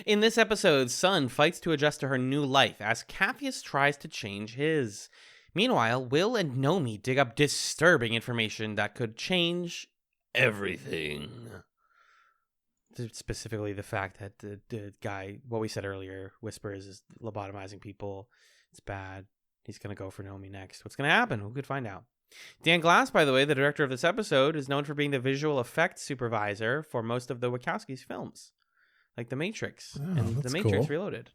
In this episode, Sun fights to adjust to her new life as Capheus tries to change his. Meanwhile, Will and Nomi dig up disturbing information that could change everything. Specifically, the fact that the guy, what we said earlier, Whispers is lobotomizing people. It's bad. He's going to go for Nomi next. What's going to happen? Who could find out? Dan Glass, by the way, the director of this episode, is known for being the visual effects supervisor for most of the Wachowskis' films. Like The Matrix and The Matrix Reloaded.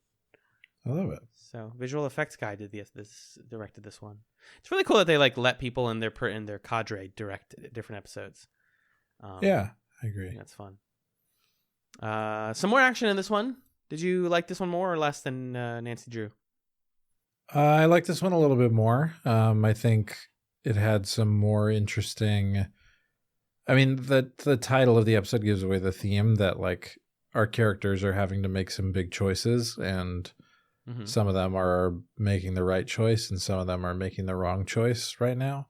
I love it. So visual effects guy directed this one. It's really cool that they like let people in their cadre direct different episodes. Yeah, I agree. That's fun. Some more action in this one. Did you like this one more or less than Nancy Drew? I like this one a little bit more. I think it had some more interesting. I mean, the title of the episode gives away the theme that like our characters are having to make some big choices, and some of them are making the right choice and some of them are making the wrong choice right now.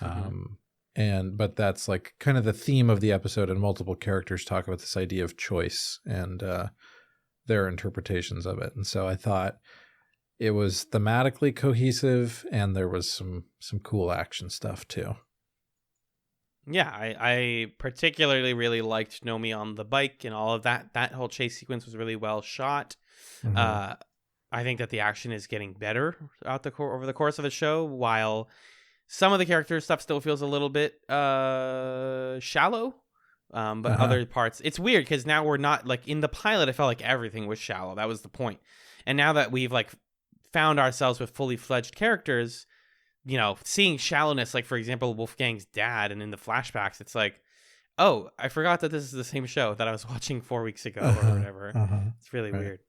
But that's like kind of the theme of the episode, and multiple characters talk about this idea of choice and their interpretations of it. And so I thought it was thematically cohesive, and there was some cool action stuff too. Yeah, I particularly really liked Nomi on the bike and all of that. That whole chase sequence was really well shot. I think that the action is getting better over the course of the show, while some of the character stuff still feels a little bit shallow. But other parts, it's weird because now we're not like in the pilot. I felt like everything was shallow. That was the point. And now that we've like found ourselves with fully fledged characters, you know, seeing shallowness, like for example, Wolfgang's dad, and in the flashbacks, it's like, oh, I forgot that this is the same show that I was watching 4 weeks ago or whatever. It's really weird.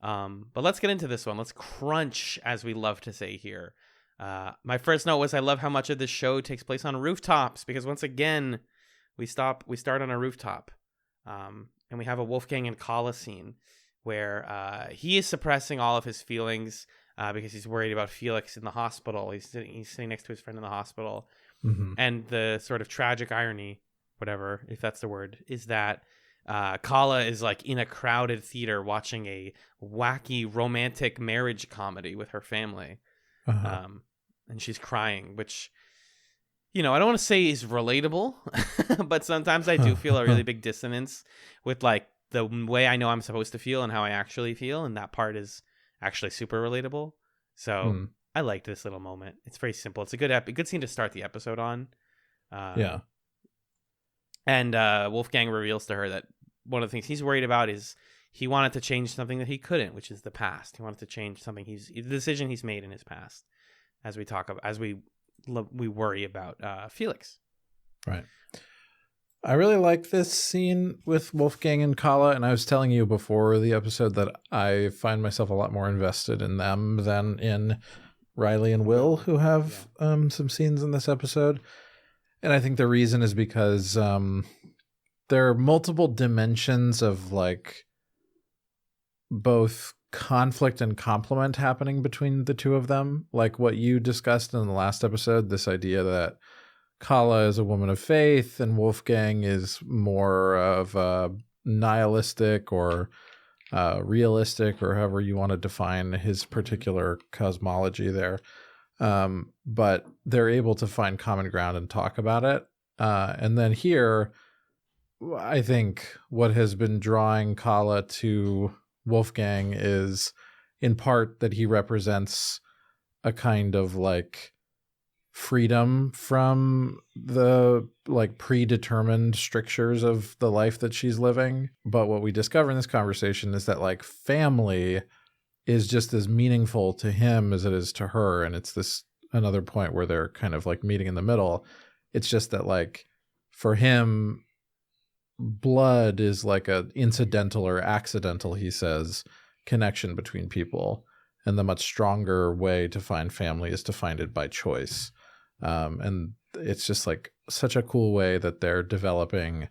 But let's get into this one. Let's crunch, as we love to say here. My first note was I love how much of this show takes place on rooftops, because once again, we start on a rooftop, and we have a Wolfgang and Kala scene where he is suppressing all of his feelings because he's worried about Felix in the hospital. He's sitting next to his friend in the hospital. Mm-hmm. And the sort of tragic irony, whatever, if that's the word, is that Kala is like in a crowded theater watching a wacky romantic marriage comedy with her family. And she's crying, which, I don't want to say is relatable, but sometimes I do feel a really big dissonance with like the way I know I'm supposed to feel and how I actually feel. And that part is actually super relatable. So I liked this little moment. It's very simple. It's a good scene to start the episode on. Yeah. And Wolfgang reveals to her that one of the things he's worried about is he wanted to change something that he couldn't, which is the past. He wanted to change something the decision he's made in his past. As we worry about Felix. Right. I really like this scene with Wolfgang and Kala, and I was telling you before the episode that I find myself a lot more invested in them than in Riley and Will, who have some scenes in this episode. And I think the reason is because there are multiple dimensions of like both conflict and complement happening between the two of them. Like what you discussed in the last episode, this idea that Kala is a woman of faith and Wolfgang is more of a nihilistic or realistic, or however you want to define his particular cosmology there. But they're able to find common ground and talk about it. And then here, I think what has been drawing Kala to Wolfgang is in part that he represents a kind of like freedom from the like predetermined strictures of the life that she's living. But what we discover in this conversation is that like family is just as meaningful to him as it is to her. And it's this another point where they're kind of like meeting in the middle. It's just that like for him, blood is like a incidental or accidental, he says, connection between people. And the much stronger way to find family is to find it by choice. And it's just like such a cool way that they're developing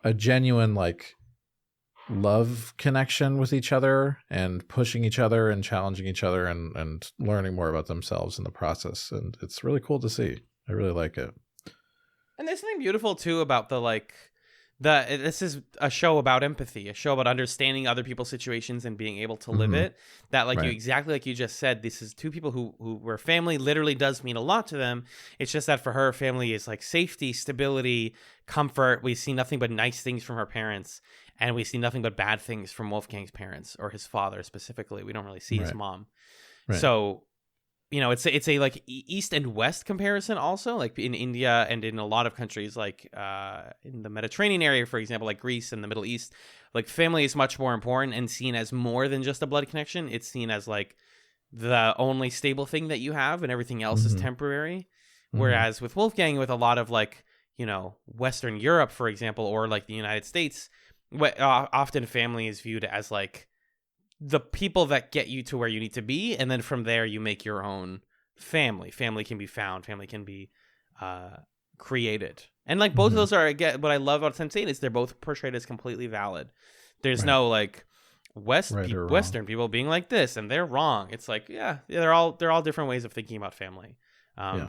a genuine like love connection with each other and pushing each other and challenging each other and learning more about themselves in the process. And it's really cool to see. I really like it. And there's something beautiful too about this is a show about empathy, a show about understanding other people's situations and being able to live it. That like Right. exactly like you just said, this is two people where family literally does mean a lot to them. It's just that for her, family is like safety, stability, comfort. We see nothing but nice things from her parents, and we see nothing but bad things from Wolfgang's parents or his father specifically. We don't really see his mom. Right. So, it's a like East and West comparison also, like in India and in a lot of countries, like in the Mediterranean area, for example, like Greece and the Middle East, like family is much more important and seen as more than just a blood connection. It's seen as like the only stable thing that you have, and everything else is temporary. Whereas with Wolfgang, with a lot of like, Western Europe, for example, or like the United States, often family is viewed as like the people that get you to where you need to be, and then from there you make your own family. Family can be found. Family can be created. And like both of those are, again, what I love about Sense8 is they're both portrayed as completely valid. There's no like Western people being like this and they're wrong. It's like they're all different ways of thinking about family.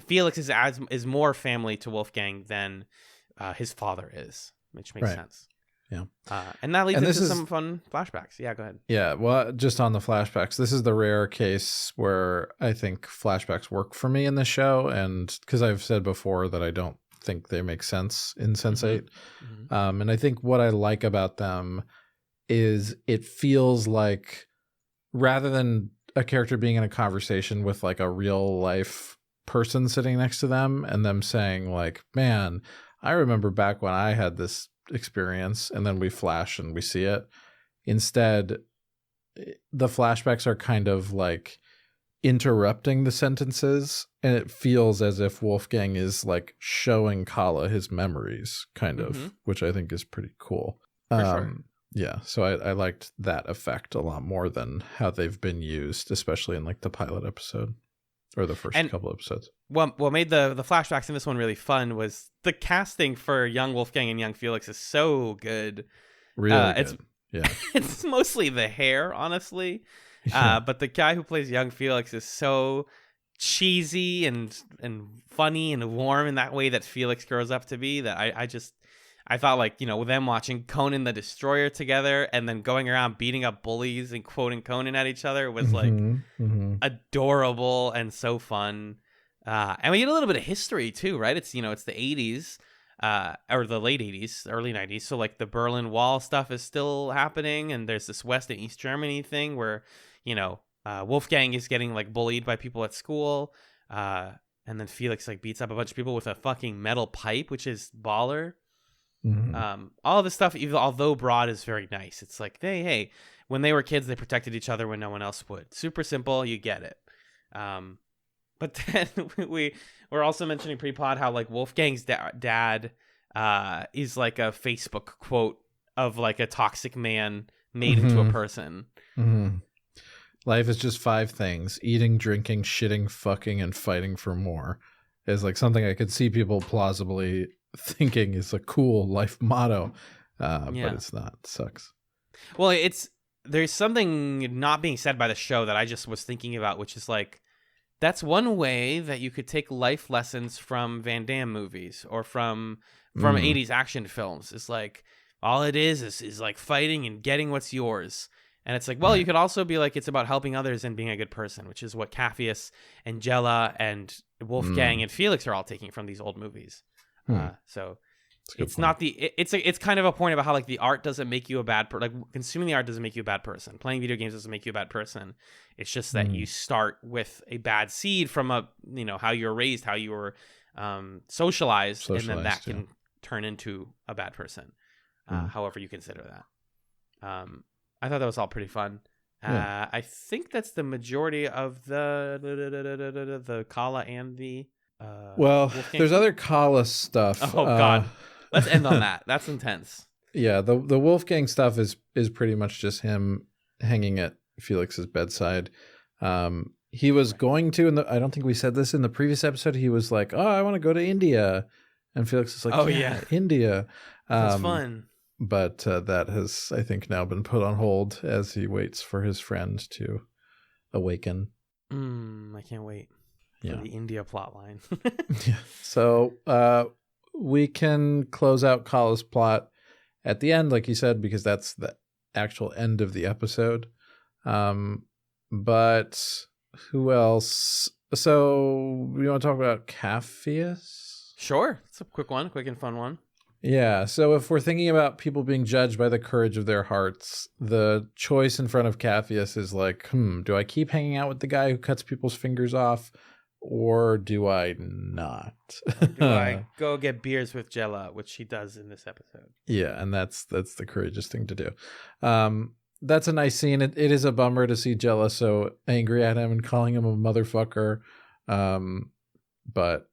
Felix is more family to Wolfgang than his father is, which makes sense. Yeah. And that leads into some fun flashbacks. Yeah, go ahead. Yeah, well, just on the flashbacks, this is the rare case where I think flashbacks work for me in the show, and because I've said before that I don't think they make sense in Sense8. And I think what I like about them is it feels like, rather than a character being in a conversation with like a real life person sitting next to them and them saying like, man, I remember back when I had this experience, and then we flash and we see it. Instead, the flashbacks are kind of like interrupting the sentences, and it feels as if Wolfgang is like showing Kala his memories, kind of, which I think is pretty cool. For sure. Yeah, so I liked that effect a lot more than how they've been used, especially in like the pilot episode. or the first couple episodes. What made the flashbacks in this one really fun was the casting for young Wolfgang and young Felix is so good. Really good. Yeah. It's mostly the hair, honestly. Yeah. But the guy who plays young Felix is so cheesy and funny and warm in that way that Felix grows up to be, that I thought, like, you know, with them watching Conan the Destroyer together and then going around beating up bullies and quoting Conan at each other was like adorable and so fun. And we get a little bit of history too, right? It's, you know, it's the 80s, or the late 80s, early 90s. So like the Berlin Wall stuff is still happening. And there's this West and East Germany thing where, you know, Wolfgang is getting like bullied by people at school. And then Felix like beats up a bunch of people with a fucking metal pipe, which is baller. All of this stuff, even although broad, is very nice. It's like, hey, when they were kids, they protected each other when no one else would. Super simple. You get it. But then we're also mentioning pre-pod how like Wolfgang's dad is like a Facebook quote of like a toxic man made into a person. Life is just 5 things: eating, drinking, shitting, fucking, and fighting for more. Is like something I could see people plausibly thinking is a cool life motto, but it's not. It sucks. Well, there's something not being said by the show that I just was thinking about, which is like, that's one way that you could take life lessons from Van Damme movies or from 80s action films. It's like, all it is like fighting and getting what's yours. And it's like, well, you could also be like, it's about helping others and being a good person, which is what Capheus and Jella and Wolfgang and Felix are all taking from these old movies. So it's not it's kind of a point about how like the art doesn't make you a bad person. Like consuming the art doesn't make you a bad person. Playing video games doesn't make you a bad person. It's just that you start with a bad seed from how you were raised, how you were socialized, and then that can turn into a bad person. However you consider that. I thought that was all pretty fun. I think that's the majority of the Kala and the Wolfgang. There's other Kala stuff. Oh God, let's end on that. That's intense. Yeah, the Wolfgang stuff is pretty much just him hanging at Felix's bedside. He was going to, I don't think we said this in the previous episode. He was like, "Oh, I want to go to India," and Felix is like, "Oh yeah, India." That's fun. But that has, I think, now been put on hold as he waits for his friend to awaken. I can't wait for the India plotline. So we can close out Kala's plot at the end, like you said, because that's the actual end of the episode. But who else? So we want to talk about Capheus? Sure. It's a quick and fun one. Yeah, so if we're thinking about people being judged by the courage of their hearts, the choice in front of Capheus is like, do I keep hanging out with the guy who cuts people's fingers off, or do I not? Do I go get beers with Jella, which he does in this episode? Yeah, and that's the courageous thing to do. That's a nice scene. It is a bummer to see Jella so angry at him and calling him a motherfucker, but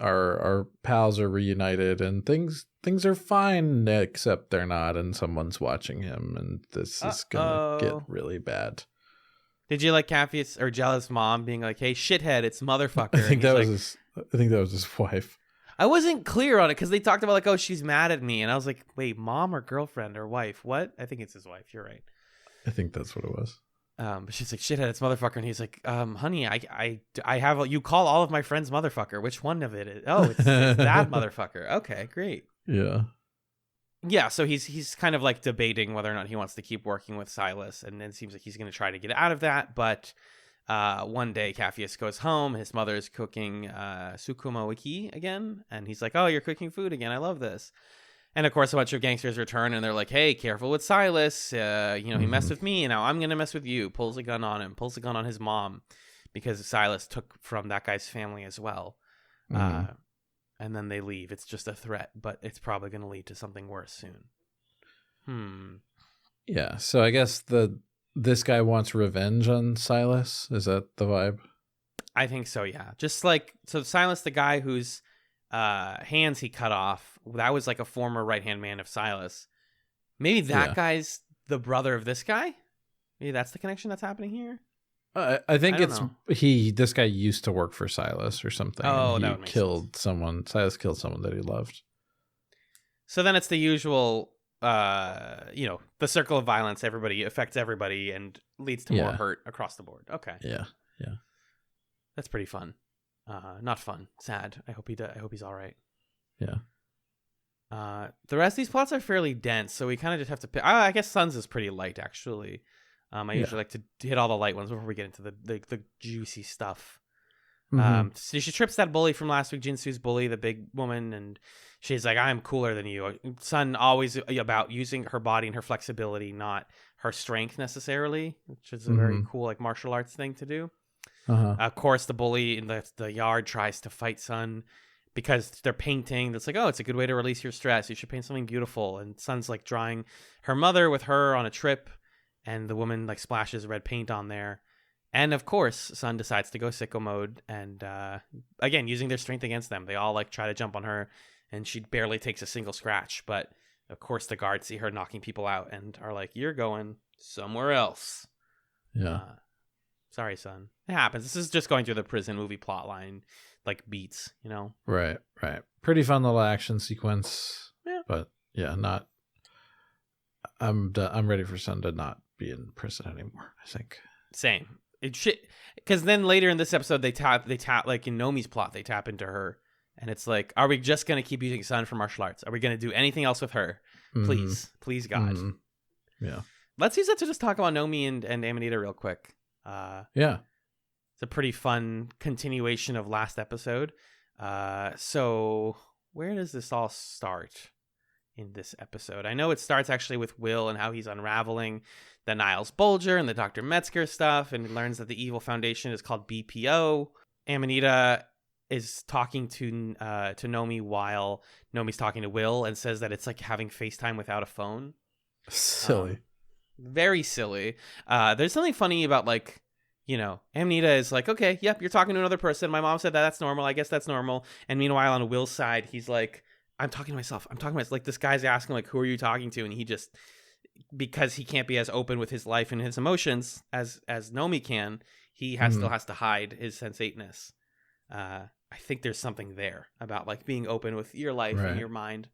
our pals are reunited and things are fine, except they're not, and someone's watching him, and this is gonna get really bad. Did you like Capheus or Jella's mom being like, "Hey, shithead, it's motherfucker"? I think that was his wife. I wasn't clear on it because they talked about like, "Oh, she's mad at me," and I was like, "Wait, mom or girlfriend or wife? What?" I think it's his wife. You're right. I think that's what it was. But she's like, "Shithead, it's motherfucker," and he's like, "Honey, I have you call all of my friends motherfucker. Which one of it is? Oh, it's that motherfucker. Okay, great." Yeah. So he's kind of like debating whether or not he wants to keep working with Silas, and it seems like he's going to try to get out of that. But one day, Capheus goes home. His mother is cooking sukumawiki again, and he's like, "Oh, you're cooking food again. I love this." And of course, a bunch of gangsters return, and they're like, "Hey, careful with Silas. He messed with me, and now I'm gonna mess with you." Pulls a gun on him. Pulls a gun on his mom, because Silas took from that guy's family as well. And then they leave. It's just a threat, but it's probably gonna lead to something worse soon. Yeah. So I guess this guy wants revenge on Silas. Is that the vibe? I think so. Yeah. Just like Silas, the guy whose hands he cut off. That was like a former right-hand man of Silas. Maybe that guy's the brother of this guy? Maybe that's the connection that's happening here? I think I don't this guy used to work for Silas or something. Oh, and that he would make killed someone. Silas killed someone that he loved. So then it's the usual, the circle of violence. Everybody affects everybody and leads to more hurt across the board. Okay. Yeah. That's pretty fun. Not fun. Sad. I hope he's all right. Yeah. The rest of these plots are fairly dense, so we kind of just have to pick. I guess Sun's is pretty light, actually. I usually like to hit all the light ones before we get into the juicy stuff. So she trips that bully from last week, Jinsu's bully, the big woman, and she's like, I'm cooler than you. Sun always about using her body and her flexibility, not her strength necessarily, which is a very cool like martial arts thing to do. Of course, the bully in the yard tries to fight Sun because they're painting. It's like, oh, it's a good way to release your stress. You should paint something beautiful. And Sun's like drawing her mother with her on a trip, and the woman like splashes red paint on there. And of course, Sun decides to go sicko mode, and again, using their strength against them. They all like try to jump on her, and she barely takes a single scratch. But of course, the guards see her knocking people out and are like, "You're going somewhere else." Yeah. Sorry, Sun. It happens. This is just going through the prison movie plot line, like beats, Right. Pretty fun little action sequence. Yeah. But yeah, not. I'm ready for Sun to not be in prison anymore, I think. Same. It shit, because then later in this episode they tap like in Nomi's plot, they tap into her, and it's like, are we just gonna keep using Sun for martial arts? Are we gonna do anything else with her? Please, God. Yeah. Let's use that to just talk about Nomi and Amanita real quick. Yeah. It's a pretty fun continuation of last episode. So where does this all start in this episode? I know it starts actually with Will and how he's unraveling the Niles Bulger and the Dr. Metzger stuff, and he learns that the evil foundation is called BPO. Amanita is talking to Nomi while Nomi's talking to Will, and says that it's like having FaceTime without a phone. Silly. Very silly. There's something funny about like, Amanita is like, okay, yep, you're talking to another person. My mom said that's normal. I guess that's normal. And meanwhile, on Will's side, he's like, I'm talking to myself. Like, this guy's asking, like, who are you talking to? And he just, because he can't be as open with his life and his emotions as Nomi can, he still has to hide his Sense8-ness. I think there's something there about, like, being open with your life and your mind.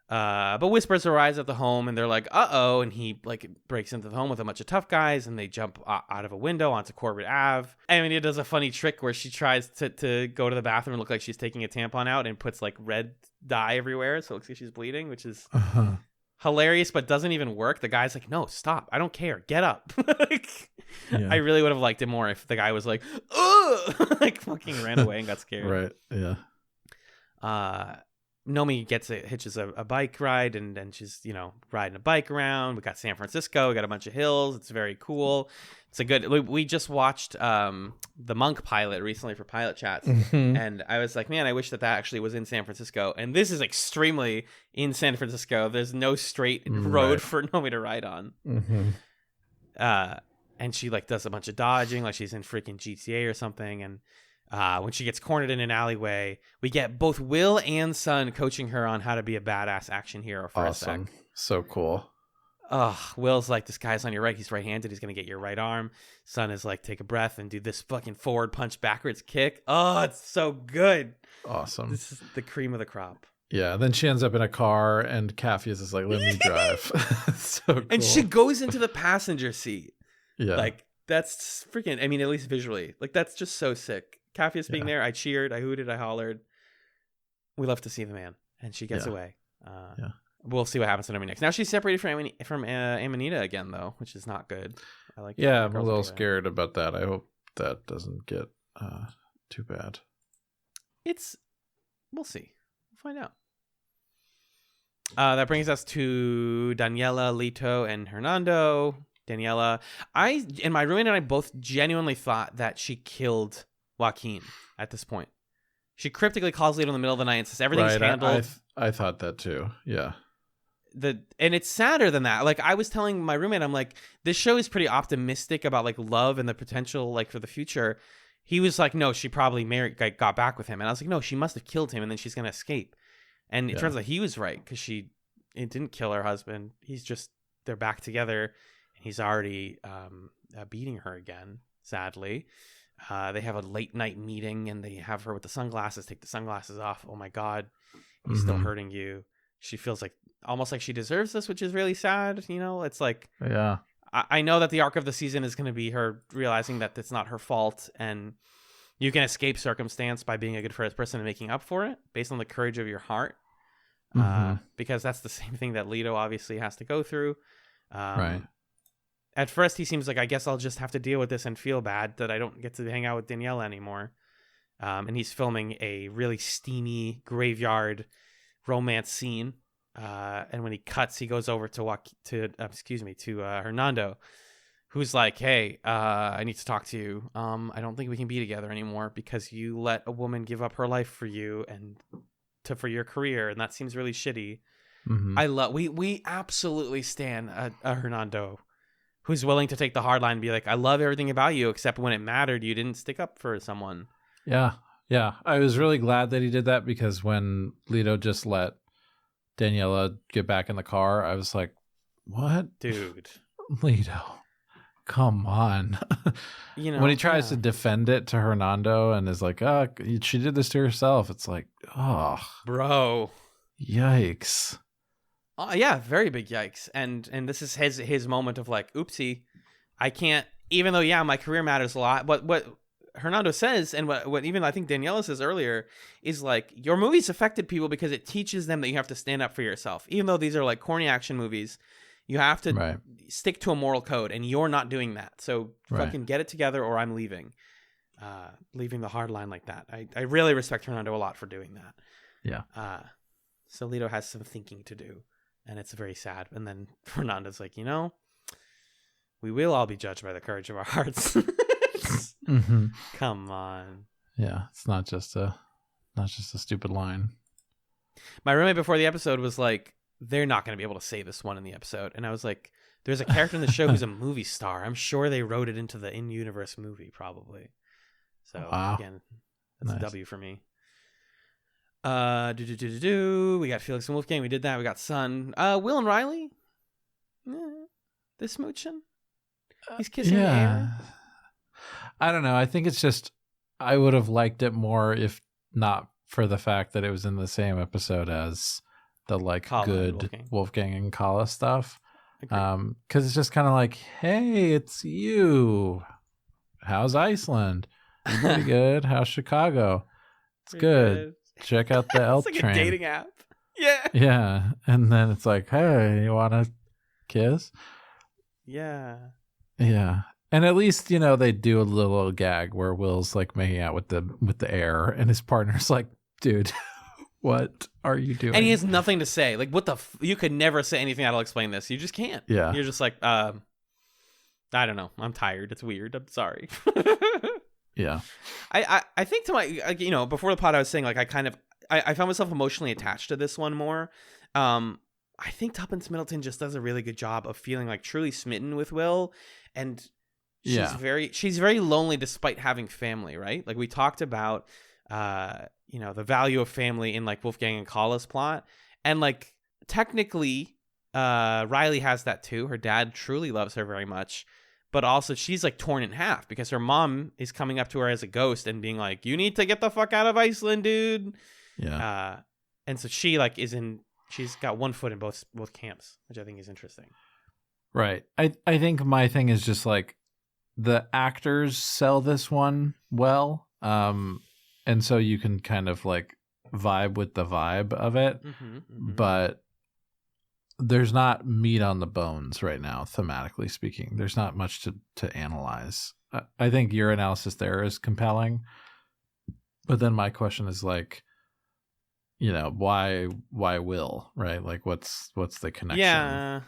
But whispers arise at the home, and they're like, uh-oh, and he, like, breaks into the home with a bunch of tough guys, and they jump out of a window onto Corbett Ave. And he does a funny trick where she tries to go to the bathroom and look like she's taking a tampon out and puts, like, red dye everywhere, so it looks like she's bleeding, which is hilarious, but doesn't even work. The guy's like, no, stop. I don't care. Get up. I really would have liked it more if the guy was like, ugh! Like, fucking ran away and got scared. Right, yeah. Nomi hitches a bike ride, and she's, riding a bike around. We got San Francisco. We got a bunch of hills. It's very cool. It's a good. We just watched the Monk pilot recently for Pilot Chats, and I was like, man, I wish that actually was in San Francisco. And this is extremely in San Francisco. There's no straight road for Nomi to ride on. And she like does a bunch of dodging, like she's in freaking GTA or something, and. When she gets cornered in an alleyway, we get both Will and Sun coaching her on how to be a badass action hero for a sec. So cool. Will's like, this guy's on your right. He's right-handed. He's going to get your right arm. Sun is like, take a breath and do this fucking forward punch backwards kick. Oh, it's so good. Awesome. This is the cream of the crop. Yeah, then she ends up in a car, and Capheus is like, let me drive. So cool. And she goes into the passenger seat. Yeah. Like, that's freaking, I mean, at least visually. Like, that's just so sick. Capheus being there, I cheered, I hooted, I hollered. We love to see the man, and she gets away. We'll see what happens to Nomi next. Now she's separated from Amanita again, though, which is not good. I'm a little scared about that. I hope that doesn't get too bad. We'll see. We'll find out. That brings us to Daniela, Lito, and Hernando. Daniela, my roommate and I both genuinely thought that she killed Joaquin at this point. She cryptically calls Lito in the middle of the night and says everything's handled. I thought that too. Yeah. And it's sadder than that. Like, I was telling my roommate, I'm like, this show is pretty optimistic about like love and the potential like for the future. He was like, no, she probably got back with him. And I was like, no, she must have killed him and then she's gonna escape. And it turns out he was right, because it didn't kill her husband. They're back together, and he's already beating her again. sadly. They have a late night meeting and they have her with the sunglasses, take the sunglasses off. Oh my God, he's still hurting you. She feels like almost like she deserves this, which is really sad. You know, it's like, yeah, I know that the arc of the season is going to be her realizing that it's not her fault and you can escape circumstance by being a good person and making up for it based on the courage of your heart. Because that's the same thing that Lito obviously has to go through. Right. At first, he seems like, I guess I'll just have to deal with this and feel bad that I don't get to hang out with Daniela anymore. And he's filming a really steamy graveyard romance scene. And when he cuts, he goes over to Hernando, who's like, hey, I need to talk to you. I don't think we can be together anymore because you let a woman give up her life for you and for your career. And that seems really shitty. We absolutely stan a Hernando who's willing to take the hard line and be like, I love everything about you, except when it mattered, you didn't stick up for someone. Yeah. Yeah. I was really glad that he did that because when Lito just let Daniela get back in the car, I was like, what? Dude. Lito, come on. You know, when he tries to defend it to Hernando and is like, oh, she did this to herself. It's like, oh. Bro. Yikes. Yeah, very big yikes. And this is his moment of like, oopsie, I can't, even though, my career matters a lot. But what Hernando says, and what even I think Daniela says earlier, is like, your movies affected people because it teaches them that you have to stand up for yourself. Even though these are like corny action movies, you have to stick to a moral code, and you're not doing that. So fucking get it together or I'm leaving. Leaving the hard line like that. I really respect Hernando a lot for doing that. Yeah. So Lito has some thinking to do. And it's very sad. And then Fernando's like, we will all be judged by the courage of our hearts. Come on. Yeah, it's not just a stupid line. My roommate before the episode was like, they're not going to be able to say this one in the episode. And I was like, there's a character in the show who's a movie star. I'm sure they wrote it into the in-universe movie, probably. So, again, that's a W for me. We got Felix and Wolfgang. We did that. We got Sun. Will and Riley. They're smooching. He's kissing the air. I don't know. I think it's just I would have liked it more if not for the fact that it was in the same episode as the like Colin good Wolfgang and Kala stuff. Because it's just kind of like, hey, it's you. How's Iceland? Pretty good. How's Chicago? It's good. Check out the L train. It's like a dating app. Yeah. Yeah. And then it's like, hey, you want to kiss? Yeah. Yeah. And at least, they do a little gag where Will's like making out with the air and his partner's like, dude, what are you doing? And he has nothing to say. Like, what the you could never say anything that'll explain this. You just can't. Yeah. You're just like, I don't know. I'm tired. It's weird. I'm sorry. Yeah. I think to my, before the pod I was saying like I found myself emotionally attached to this one more. I think Tuppence Middleton just does a really good job of feeling like truly smitten with Will, and she's very lonely despite having family, right? Like we talked about the value of family in like Wolfgang and Kala's plot, and like technically Riley has that too. Her dad truly loves her very much. But also she's like torn in half because her mom is coming up to her as a ghost and being like, you need to get the fuck out of Iceland, dude. Yeah. And so she like she's got one foot in both camps, which I think is interesting. Right. I think my thing is just like the actors sell this one well. And so you can kind of like vibe with the vibe of it. But there's not meat on the bones right now, thematically speaking. There's not much to analyze. I think your analysis there is compelling. But then my question is like, why Will, right? Like what's the connection? Yeah.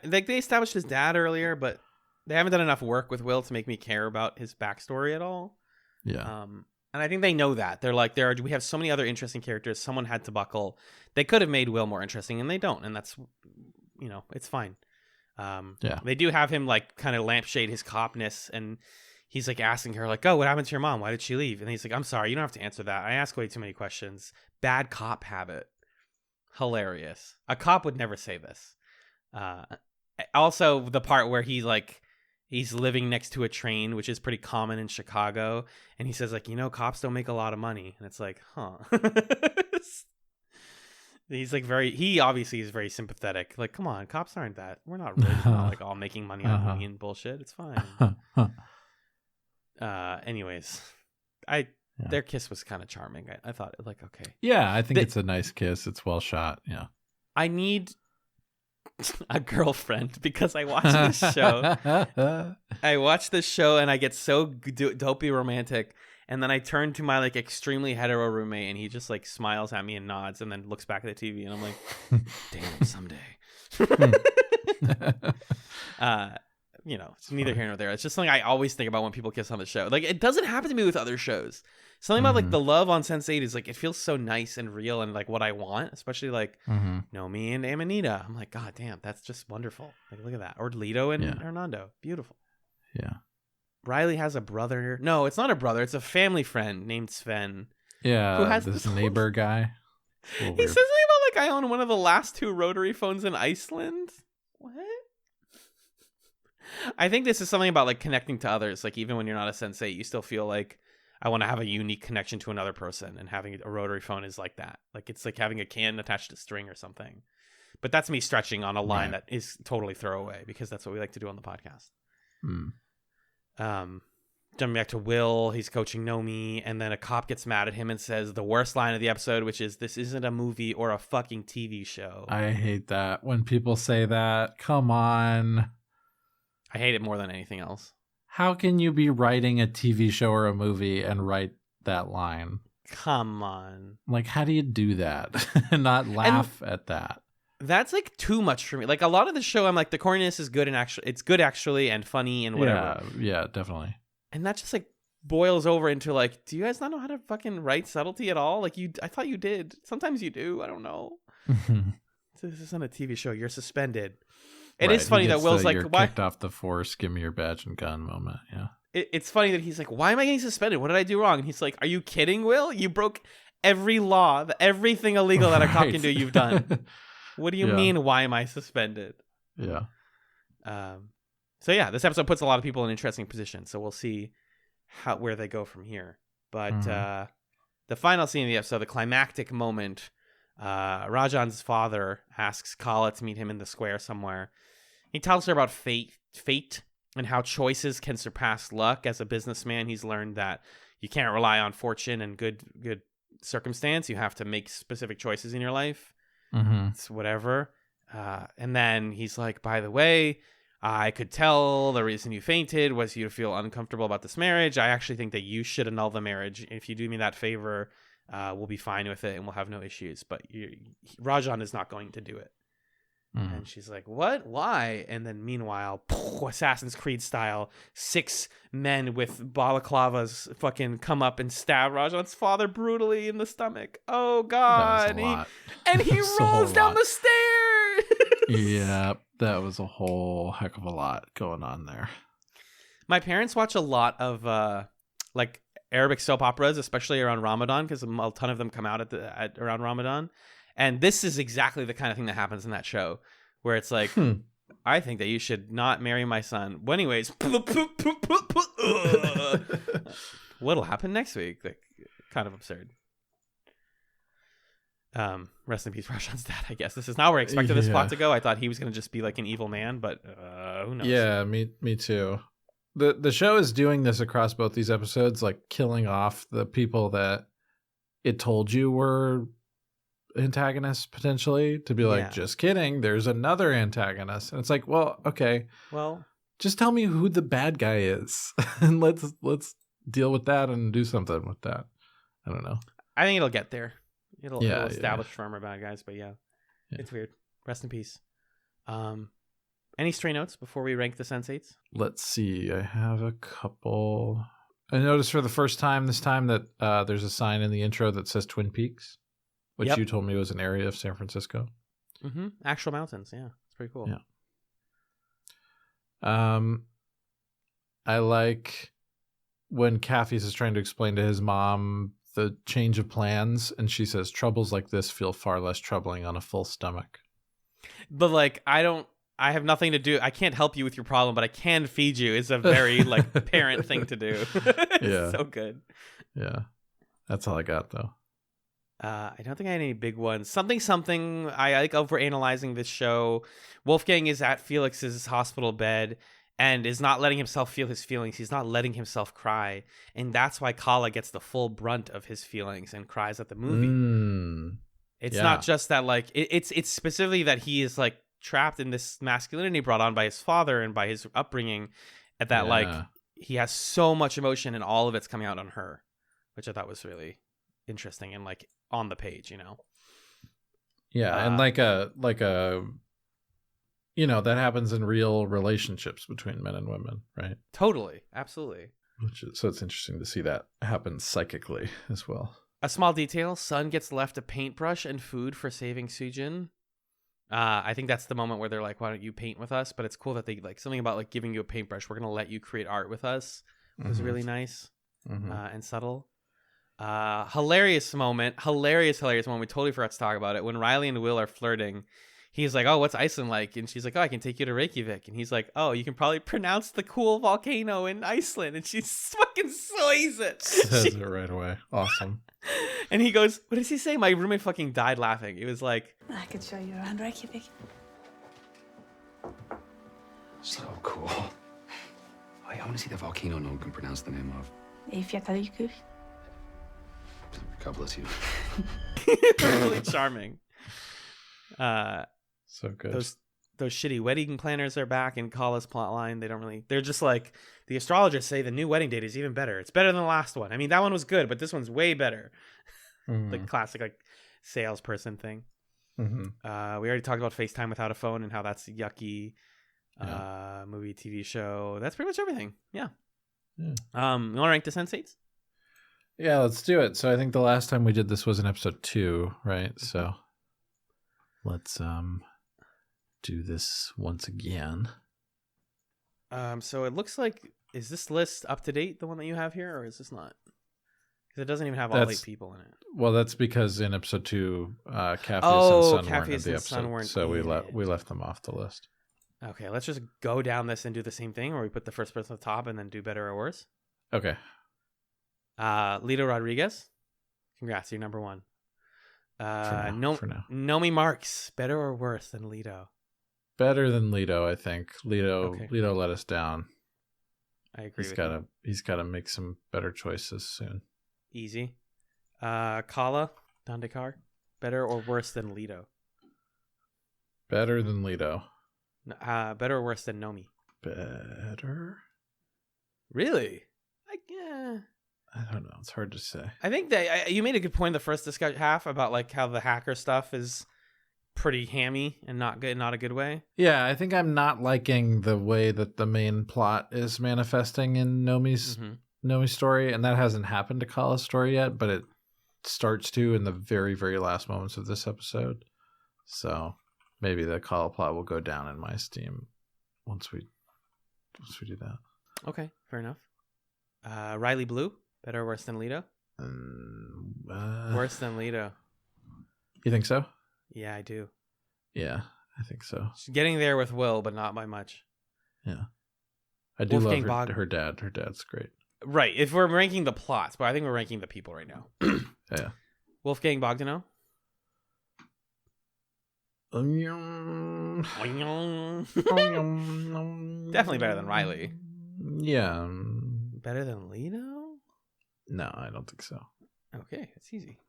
They established his dad earlier, but they haven't done enough work with Will to make me care about his backstory at all. Yeah. And I think they know that. They're like, we have so many other interesting characters. Someone had to buckle. They could have made Will more interesting, and they don't. And that's, it's fine. They do have him like kind of lampshade his copness, and he's like asking her like, oh, what happened to your mom? Why did she leave? And he's like, I'm sorry, you don't have to answer that. I ask way too many questions. Bad cop habit. Hilarious. A cop would never say this. Also, the part where he like he's living next to a train, which is pretty common in Chicago. And he says, like, cops don't make a lot of money. And it's like, huh. He's like he obviously is very sympathetic. Like, come on, cops aren't that. We're not really not like all making money on money and bullshit. It's fine. Anyways, their kiss was kind of charming. I thought, like, okay. Yeah, I think it's a nice kiss. It's well shot. Yeah. I need a girlfriend because I watch this show. I watch this show and I get so dopey romantic. And then I turn to my like extremely hetero roommate and he just like smiles at me and nods and then looks back at the TV and I'm like, damn, someday. It's neither here nor there. It's just something I always think about when people kiss on the show. Like, it doesn't happen to me with other shows. Something about like the love on Sense8 is like, it feels so nice and real and like what I want, especially like me and Amanita. I'm like, God damn, that's just wonderful. Like, look at that. Or Lito and Hernando. Beautiful. Yeah. Riley has a brother. No, it's not a brother. It's a family friend named Sven. Yeah, who has this neighbor guy. He says something about like, I own one of the last 2 rotary phones in Iceland. What? I think this is something about like connecting to others. Like, even when you're not a Sense8, you still feel like I want to have a unique connection to another person, and having a rotary phone is like that. Like, it's like having a can attached to string or something. But that's me stretching on a line that is totally throwaway because that's what we like to do on the podcast. Jumping back to Will, he's coaching Nomi, and then a cop gets mad at him and says the worst line of the episode, which is, "This isn't a movie or a fucking TV show." I hate that when people say that. Come on. I hate it more than anything else. How can you be writing a TV show or a movie and write that line? Come on. Like, how do you do that and not laugh at that? That's like too much for me. Like, a lot of the show, I'm like, the corniness is good and it's good actually and funny and whatever. Yeah, definitely. And that just like boils over into like, do you guys not know how to fucking write subtlety at all? Like, I thought you did. Sometimes you do. I don't know. This isn't a TV show. You're suspended. It is funny that Will's like, why kicked off the force? Give me your badge and gun moment. Yeah. It's funny that he's like, why am I getting suspended? What did I do wrong? And he's like, are you kidding, Will? You broke every law, everything illegal that a cop can do. You've done. What do you mean? Why am I suspended? Yeah. So yeah, this episode puts a lot of people in interesting positions. So we'll see where they go from here. But the final scene of the episode, the climactic moment, Rajan's father asks Kala to meet him in the square somewhere. He tells her about fate and how choices can surpass luck. As a businessman, he's learned that you can't rely on fortune and good circumstance. You have to make specific choices in your life. It's whatever. And then he's like, by the way, I could tell the reason you fainted was you to feel uncomfortable about this marriage. I actually think that you should annul the marriage. If you do me that favor, we'll be fine with it and we'll have no issues. But Rajan is not going to do it. And she's like, what? Why? And then meanwhile, Assassin's Creed style, 6 men with balaclavas fucking come up and stab Rajan's father brutally in the stomach. Oh, God. And he rolls down the stairs. Yeah, that was a whole heck of a lot going on there. My parents watch a lot of like Arabic soap operas, especially around Ramadan, because a ton of them come out around Ramadan. And this is exactly the kind of thing that happens in that show, where it's like, I think that you should not marry my son. Well, anyways, what'll happen next week? Like, kind of absurd. Rest in peace, Rajan's dad, I guess. This is not where I expected this plot to go. I thought he was going to just be like an evil man, but who knows? Yeah, me too. The show is doing this across both these episodes, like killing off the people that it told you were antagonists potentially, to be like, just kidding, there's another antagonist. And it's like, well, okay, well, just tell me who the bad guy is and let's deal with that and do something with that. I don't know. I think it'll get there. It'll establish firmer bad guys, but it's weird. Rest in peace. Any stray notes before we rank the Sense8s? Let's see. I have a couple. I noticed for the first time this time that there's a sign in the intro that says Twin Peaks, which you told me was an area of San Francisco. Actual mountains. Yeah. It's pretty cool. Yeah. I like when Kathy's is trying to explain to his mom the change of plans, and she says, troubles like this feel far less troubling on a full stomach. But like, I I have nothing to do. I can't help you with your problem, but I can feed you. Is a very like parent thing to do. Yeah. So good. Yeah. That's all I got though. I don't think I had any big ones. Something. I like overanalyzing this show. Wolfgang is at Felix's hospital bed and is not letting himself feel his feelings. He's not letting himself cry. And that's why Kala gets the full brunt of his feelings and cries at the movie. It's not just that, like, it's specifically that he is, like, trapped in this masculinity brought on by his father and by his upbringing, and that, like, he has so much emotion and all of it's coming out on her, which I thought was really interesting and, like, on the page, you know? Yeah, and like a you know, that happens in real relationships between men and women, right? Totally. Absolutely. So it's interesting to see that happen psychically as well. A small detail, Sun gets left a paintbrush and food for saving Sujin. I think that's the moment where they're like, why don't you paint with us? But it's cool that they, like, something about, like, giving you a paintbrush. We're going to let you create art with us. It was really nice and subtle. Hilarious moment. Hilarious moment. We totally forgot to talk about it. When Riley and Will are flirting, he's like, oh, what's Iceland like? And she's like, oh, I can take you to Reykjavik. And he's like, oh, you can probably pronounce the cool volcano in Iceland. And she fucking slays it. Says it right away. Awesome. And he goes, what does he say? My roommate fucking died laughing. It was like, I could show you around Reykjavik. So cool. Oh, yeah, I want to see the volcano no one can pronounce the name of. Eyjafjallajökull. God bless you. really charming. So good. Those shitty wedding planners are back in Kala's plotline. They're just like, the astrologers say the new wedding date is even better. It's better than the last one. I mean, that one was good, but this one's way better. The classic, like, salesperson thing. We already talked about FaceTime without a phone and how that's yucky. Movie, TV show. That's pretty much everything. Yeah. You want to rank the Sense8s? Yeah, let's do it. So I think the last time we did this was in episode 2, right? So let's do this once again. So it looks like, is this list up to date, the one that you have here, or is this not? Because it doesn't even have all 8 people in it. Well, that's because in episode 2, Capheus and Sun weren't in the Sun episode, weren't so we left them off the list. Okay, let's just go down this and do the same thing, where we put the first person at the top and then do better or worse. Okay. Lito Rodriguez, congrats, you're number 1. For now. Nomi Marks, better or worse than Lito? Better than Lito, I think. Lito let us down. I agree. He's got to make some better choices soon. Easy. Kala Dandekar, better or worse than Lito? Better than Lito. Better or worse than Nomi? Better. Really? I don't know. It's hard to say. I think that you made a good point in the first half about, like, how the hacker stuff is pretty hammy and not good, not a good way. Yeah, I think I'm not liking the way that the main plot is manifesting in Nomi's story, and that hasn't happened to Kala's story yet, but it starts to in the very, very last moments of this episode. So maybe the Kala plot will go down in my esteem once we do that. Okay, fair enough. Riley Blue, better or worse than Lito? Worse than Lito. You think so? Yeah, I do. Yeah, I think so. She's getting there with Will, but not by much. Yeah. I do love her dad. Her dad's great. Right, if we're ranking the plots, but I think we're ranking the people right now. Yeah. Wolfgang Bogdanow? Definitely better than Riley. Yeah. Better than Lito? No, I don't think so. Okay, that's easy.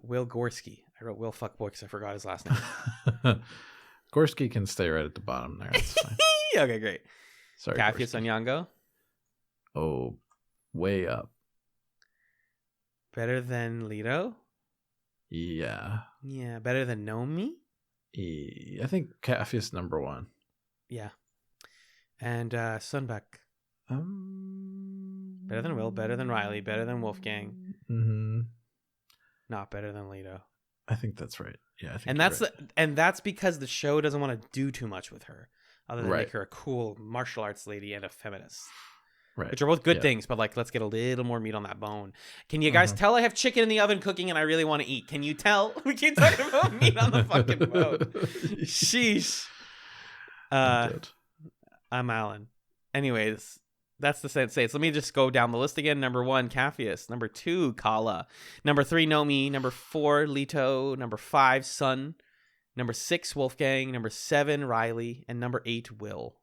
Will Gorski. I wrote Will Fuckboy because I forgot his last name. Gorski can stay right at the bottom there. That's fine. Okay, great. Sorry. Capheus Onyango. Oh, way up. Better than Lito? Yeah. Yeah, better than Nomi? I think Capheus number 1. Yeah. And Sunbeck. Better than Will, better than Riley, better than Wolfgang. Not better than Lito. I think that's right. Yeah, I think and that's right. And that's because the show doesn't want to do too much with her, other than make her a cool martial arts lady and a feminist. Right. Which are both good things, but, like, let's get a little more meat on that bone. Can you guys tell I have chicken in the oven cooking and I really want to eat? Can you tell? We keep talking about meat on the fucking bone. Sheesh. Good. I'm Alan. Anyways, that's the Sense8. So let me just go down the list again. Number 1, Capheus. Number 2, Kala. Number 3, Nomi. Number 4, Lito. Number 5, Sun. Number 6, Wolfgang. Number 7, Riley. And number 8, Will.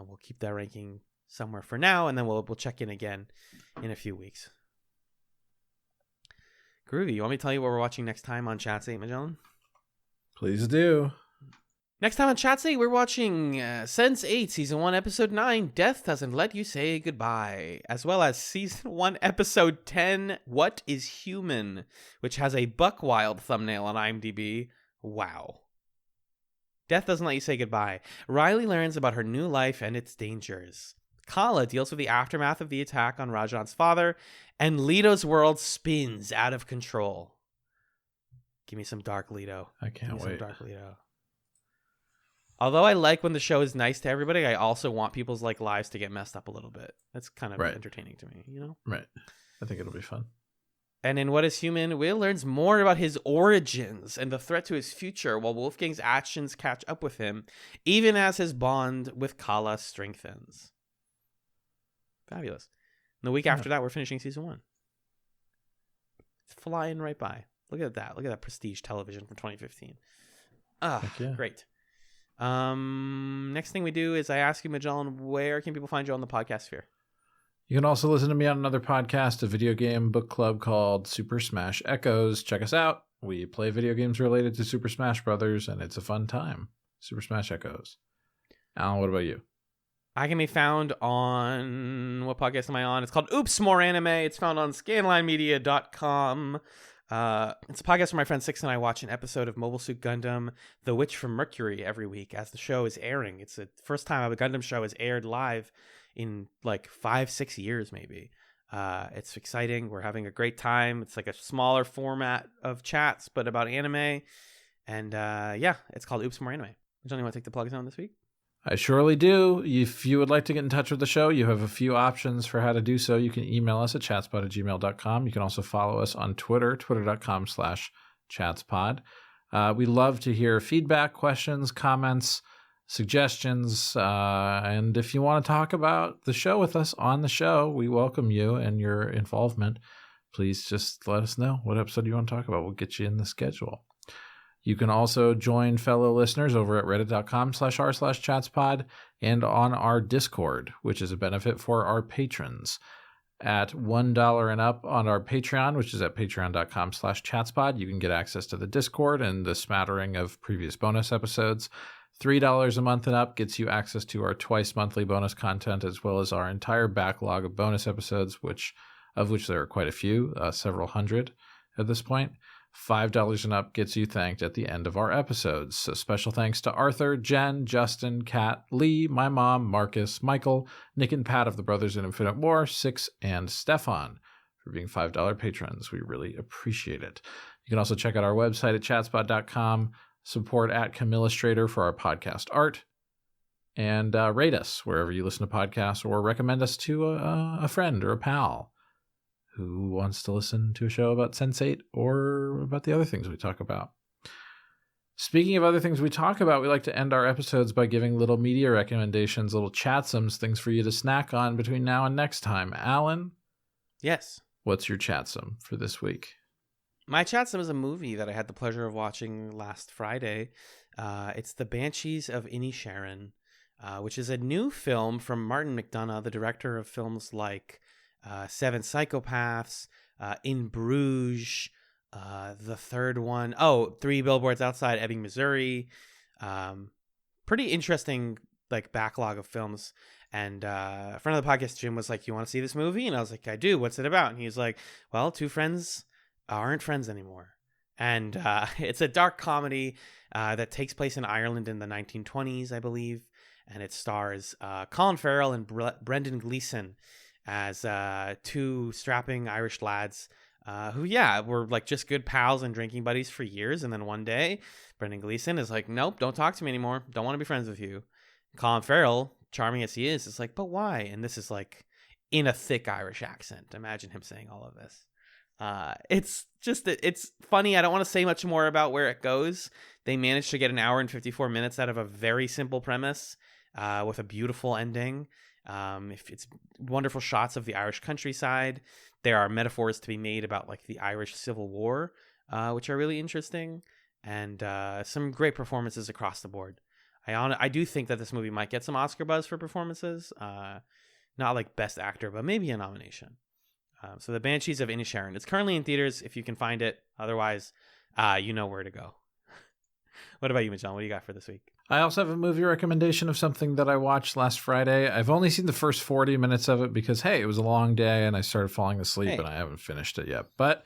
We'll keep that ranking somewhere for now, and then we'll check in again in a few weeks. Groovy, you want me to tell you what we're watching next time on Chatz8, Magellan? Please do. Next time on Chatz8, we're watching Sense8, Season 1, Episode 9, Death Doesn't Let You Say Goodbye, as well as Season 1, Episode 10, What is Human, which has a buck wild thumbnail on IMDb. Wow. Death Doesn't Let You Say Goodbye. Riley learns about her new life and its dangers. Kala deals with the aftermath of the attack on Rajan's father, and Lito's world spins out of control. Give me some dark Lito. I can't wait. Some dark Lito. Although I like when the show is nice to everybody, I also want people's lives to get messed up a little bit. That's kind of entertaining to me, you know? Right. I think it'll be fun. And in What is Human, Will learns more about his origins and the threat to his future, while Wolfgang's actions catch up with him, even as his bond with Kala strengthens. Fabulous. And the week after that, we're finishing Season 1. It's flying right by. Look at that. Look at that prestige television from 2015. Great. Next thing we do is I ask you, Magellan, where can people find you on the podcast sphere? You can also listen to me on another podcast, a video game book club called Super Smash Echoes. Check us out. We play video games related to Super Smash Brothers, and it's a fun time. Super Smash Echoes. Alan, what about you? I can be found on... What podcast am I on? It's called Oops, More Anime. It's found on scanlinemedia.com. It's a podcast where my friend Six and I watch an episode of Mobile Suit Gundam, The Witch from Mercury, every week as the show is airing. It's the first time a Gundam show has aired live in 5-6 years, maybe. It's exciting. We're having a great time. It's like a smaller format of chats, but about anime. And it's called Oops, More Anime. John, you want to take the plugs on this week? I surely do. If you would like to get in touch with the show, you have a few options for how to do so. You can email us at chatspod@gmail.com. You can also follow us on Twitter, twitter.com/chatspod. We love to hear feedback, questions, comments, suggestions. And if you want to talk about the show with us on the show, we welcome you and your involvement. Please just let us know what episode you want to talk about. We'll get you in the schedule. You can also join fellow listeners over at reddit.com/r/chatspod and on our Discord, which is a benefit for our patrons. At $1 and up on our Patreon, which is at patreon.com/chatspod, you can get access to the Discord and the smattering of previous bonus episodes. $3 a month and up gets you access to our twice monthly bonus content, as well as our entire backlog of bonus episodes, of which there are quite a few, several hundred at this point. $5 and up gets you thanked at the end of our episodes. So special thanks to Arthur, Jen, Justin, Kat, Lee, my mom, Marcus, Michael, Nick and Pat of the Brothers in Infinite War, Six, and Stefan for being $5 patrons. We really appreciate it. You can also check out our website at chatspod.com, support at Camillustrator for our podcast art, and rate us wherever you listen to podcasts, or recommend us to a friend or a pal who wants to listen to a show about Sense8 or about the other things we talk about. Speaking of other things we talk about, we like to end our episodes by giving little media recommendations, little chatsums, things for you to snack on between now and next time. Alan? Yes. What's your chatsum for this week? My chatsum is a movie that I had the pleasure of watching last Friday. It's The Banshees of Inisherin, which is a new film from Martin McDonagh, the director of films like Seven Psychopaths, In Bruges, the third one, Three Billboards Outside Ebbing, Missouri. Pretty interesting backlog of films. And a friend of the podcast, Jim, was like, "You want to see this movie?" And I was like, "I do. What's it about?" And he's like, "Well, two friends aren't friends anymore." And it's a dark comedy that takes place in Ireland in the 1920s, I believe. And it stars Colin Farrell and Brendan Gleeson as two strapping Irish lads who were just good pals and drinking buddies for years. And then one day, Brendan Gleeson is like, "Nope, don't talk to me anymore. Don't want to be friends with you." Colin Farrell, charming as he is like, "But why?" And this is in a thick Irish accent. Imagine him saying all of this. It's just it's funny. I don't want to say much more about where it goes. They managed to get an hour and 54 minutes out of a very simple premise, with a beautiful ending. If it's wonderful shots of the Irish countryside. There are metaphors to be made about like the Irish Civil War, which are really interesting, and some great performances across the board. I do think that this movie might get some Oscar buzz for performances. Not like Best Actor, but maybe a nomination. So The Banshees of Inisherin. It's currently in theaters if you can find it. Otherwise, you know where to go. What about you, Magellan? What do you got for this week? I also have a movie recommendation of something that I watched last Friday. I've only seen the first 40 minutes of it because, hey, it was a long day and I started falling asleep and I haven't finished it yet. But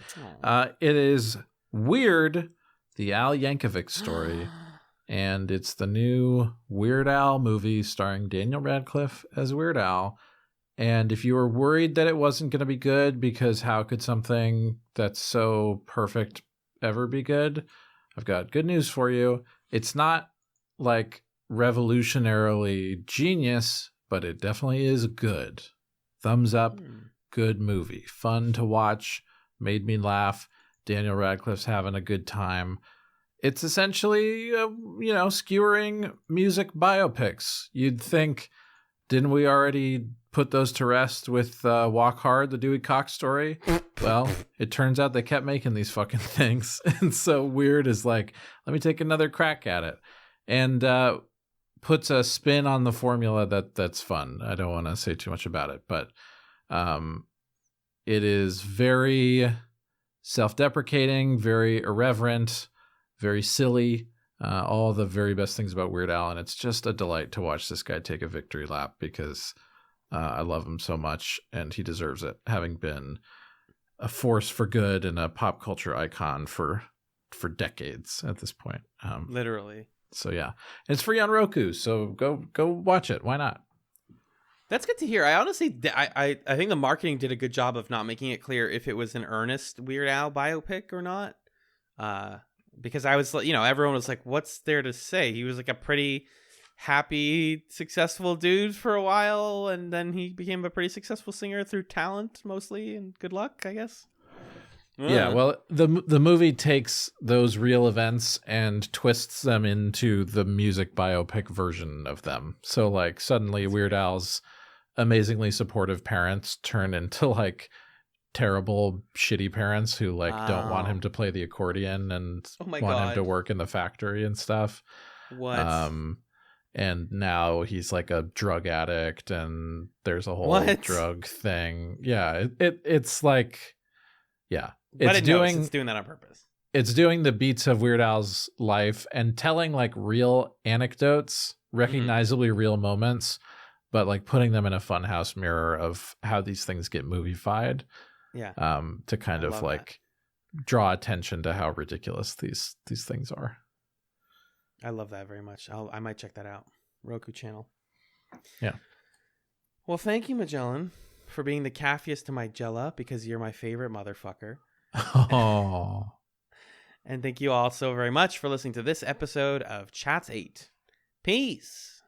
it is Weird, the Al Yankovic story. And it's the new Weird Al movie starring Daniel Radcliffe as Weird Al. And if you were worried that it wasn't going to be good because how could something that's so perfect ever be good? I've got good news for you. It's not like revolutionarily genius, but it definitely is good. Thumbs up, good movie. Fun to watch, made me laugh. Daniel Radcliffe's having a good time. It's essentially, skewering music biopics. You'd think, didn't we already put those to rest with Walk Hard, the Dewey Cox story? Well, it turns out they kept making these fucking things. And so Weird is like, let me take another crack at it. And puts a spin on the formula that's fun. I don't want to say too much about it, but it is very self-deprecating, very irreverent, very silly, all the very best things about Weird Al. And it's just a delight to watch this guy take a victory lap because I love him so much and he deserves it, having been a force for good and a pop culture icon for decades at this point. Literally. So yeah, it's free on Roku. So go watch it. Why not? That's good to hear. I honestly, I think the marketing did a good job of not making it clear if it was an earnest Weird Al biopic or not. Because I was, everyone was like, what's there to say? He was like a pretty happy, successful dude for a while. And then he became a pretty successful singer through talent mostly and good luck, I guess. Yeah, well, the movie takes those real events and twists them into the music biopic version of them. So like suddenly Weird Al's amazingly supportive parents turn into like terrible, shitty parents who like don't want him to play the accordion and want him to work in the factory and stuff. What? And now he's like a drug addict and there's a whole drug thing. Yeah, it's like, yeah. It's doing that on purpose. It's doing the beats of Weird Al's life and telling like real anecdotes, recognizably real moments, but like putting them in a funhouse mirror of how these things get moviefied. Yeah. To kind of like draw attention to how ridiculous these things are. I love that very much. I might check that out. Roku channel. Yeah. Well, thank you, Magellan, for being the caffiest to my Jella because you're my favorite motherfucker. Oh. And thank you all so very much for listening to this episode of Chatz8. Peace.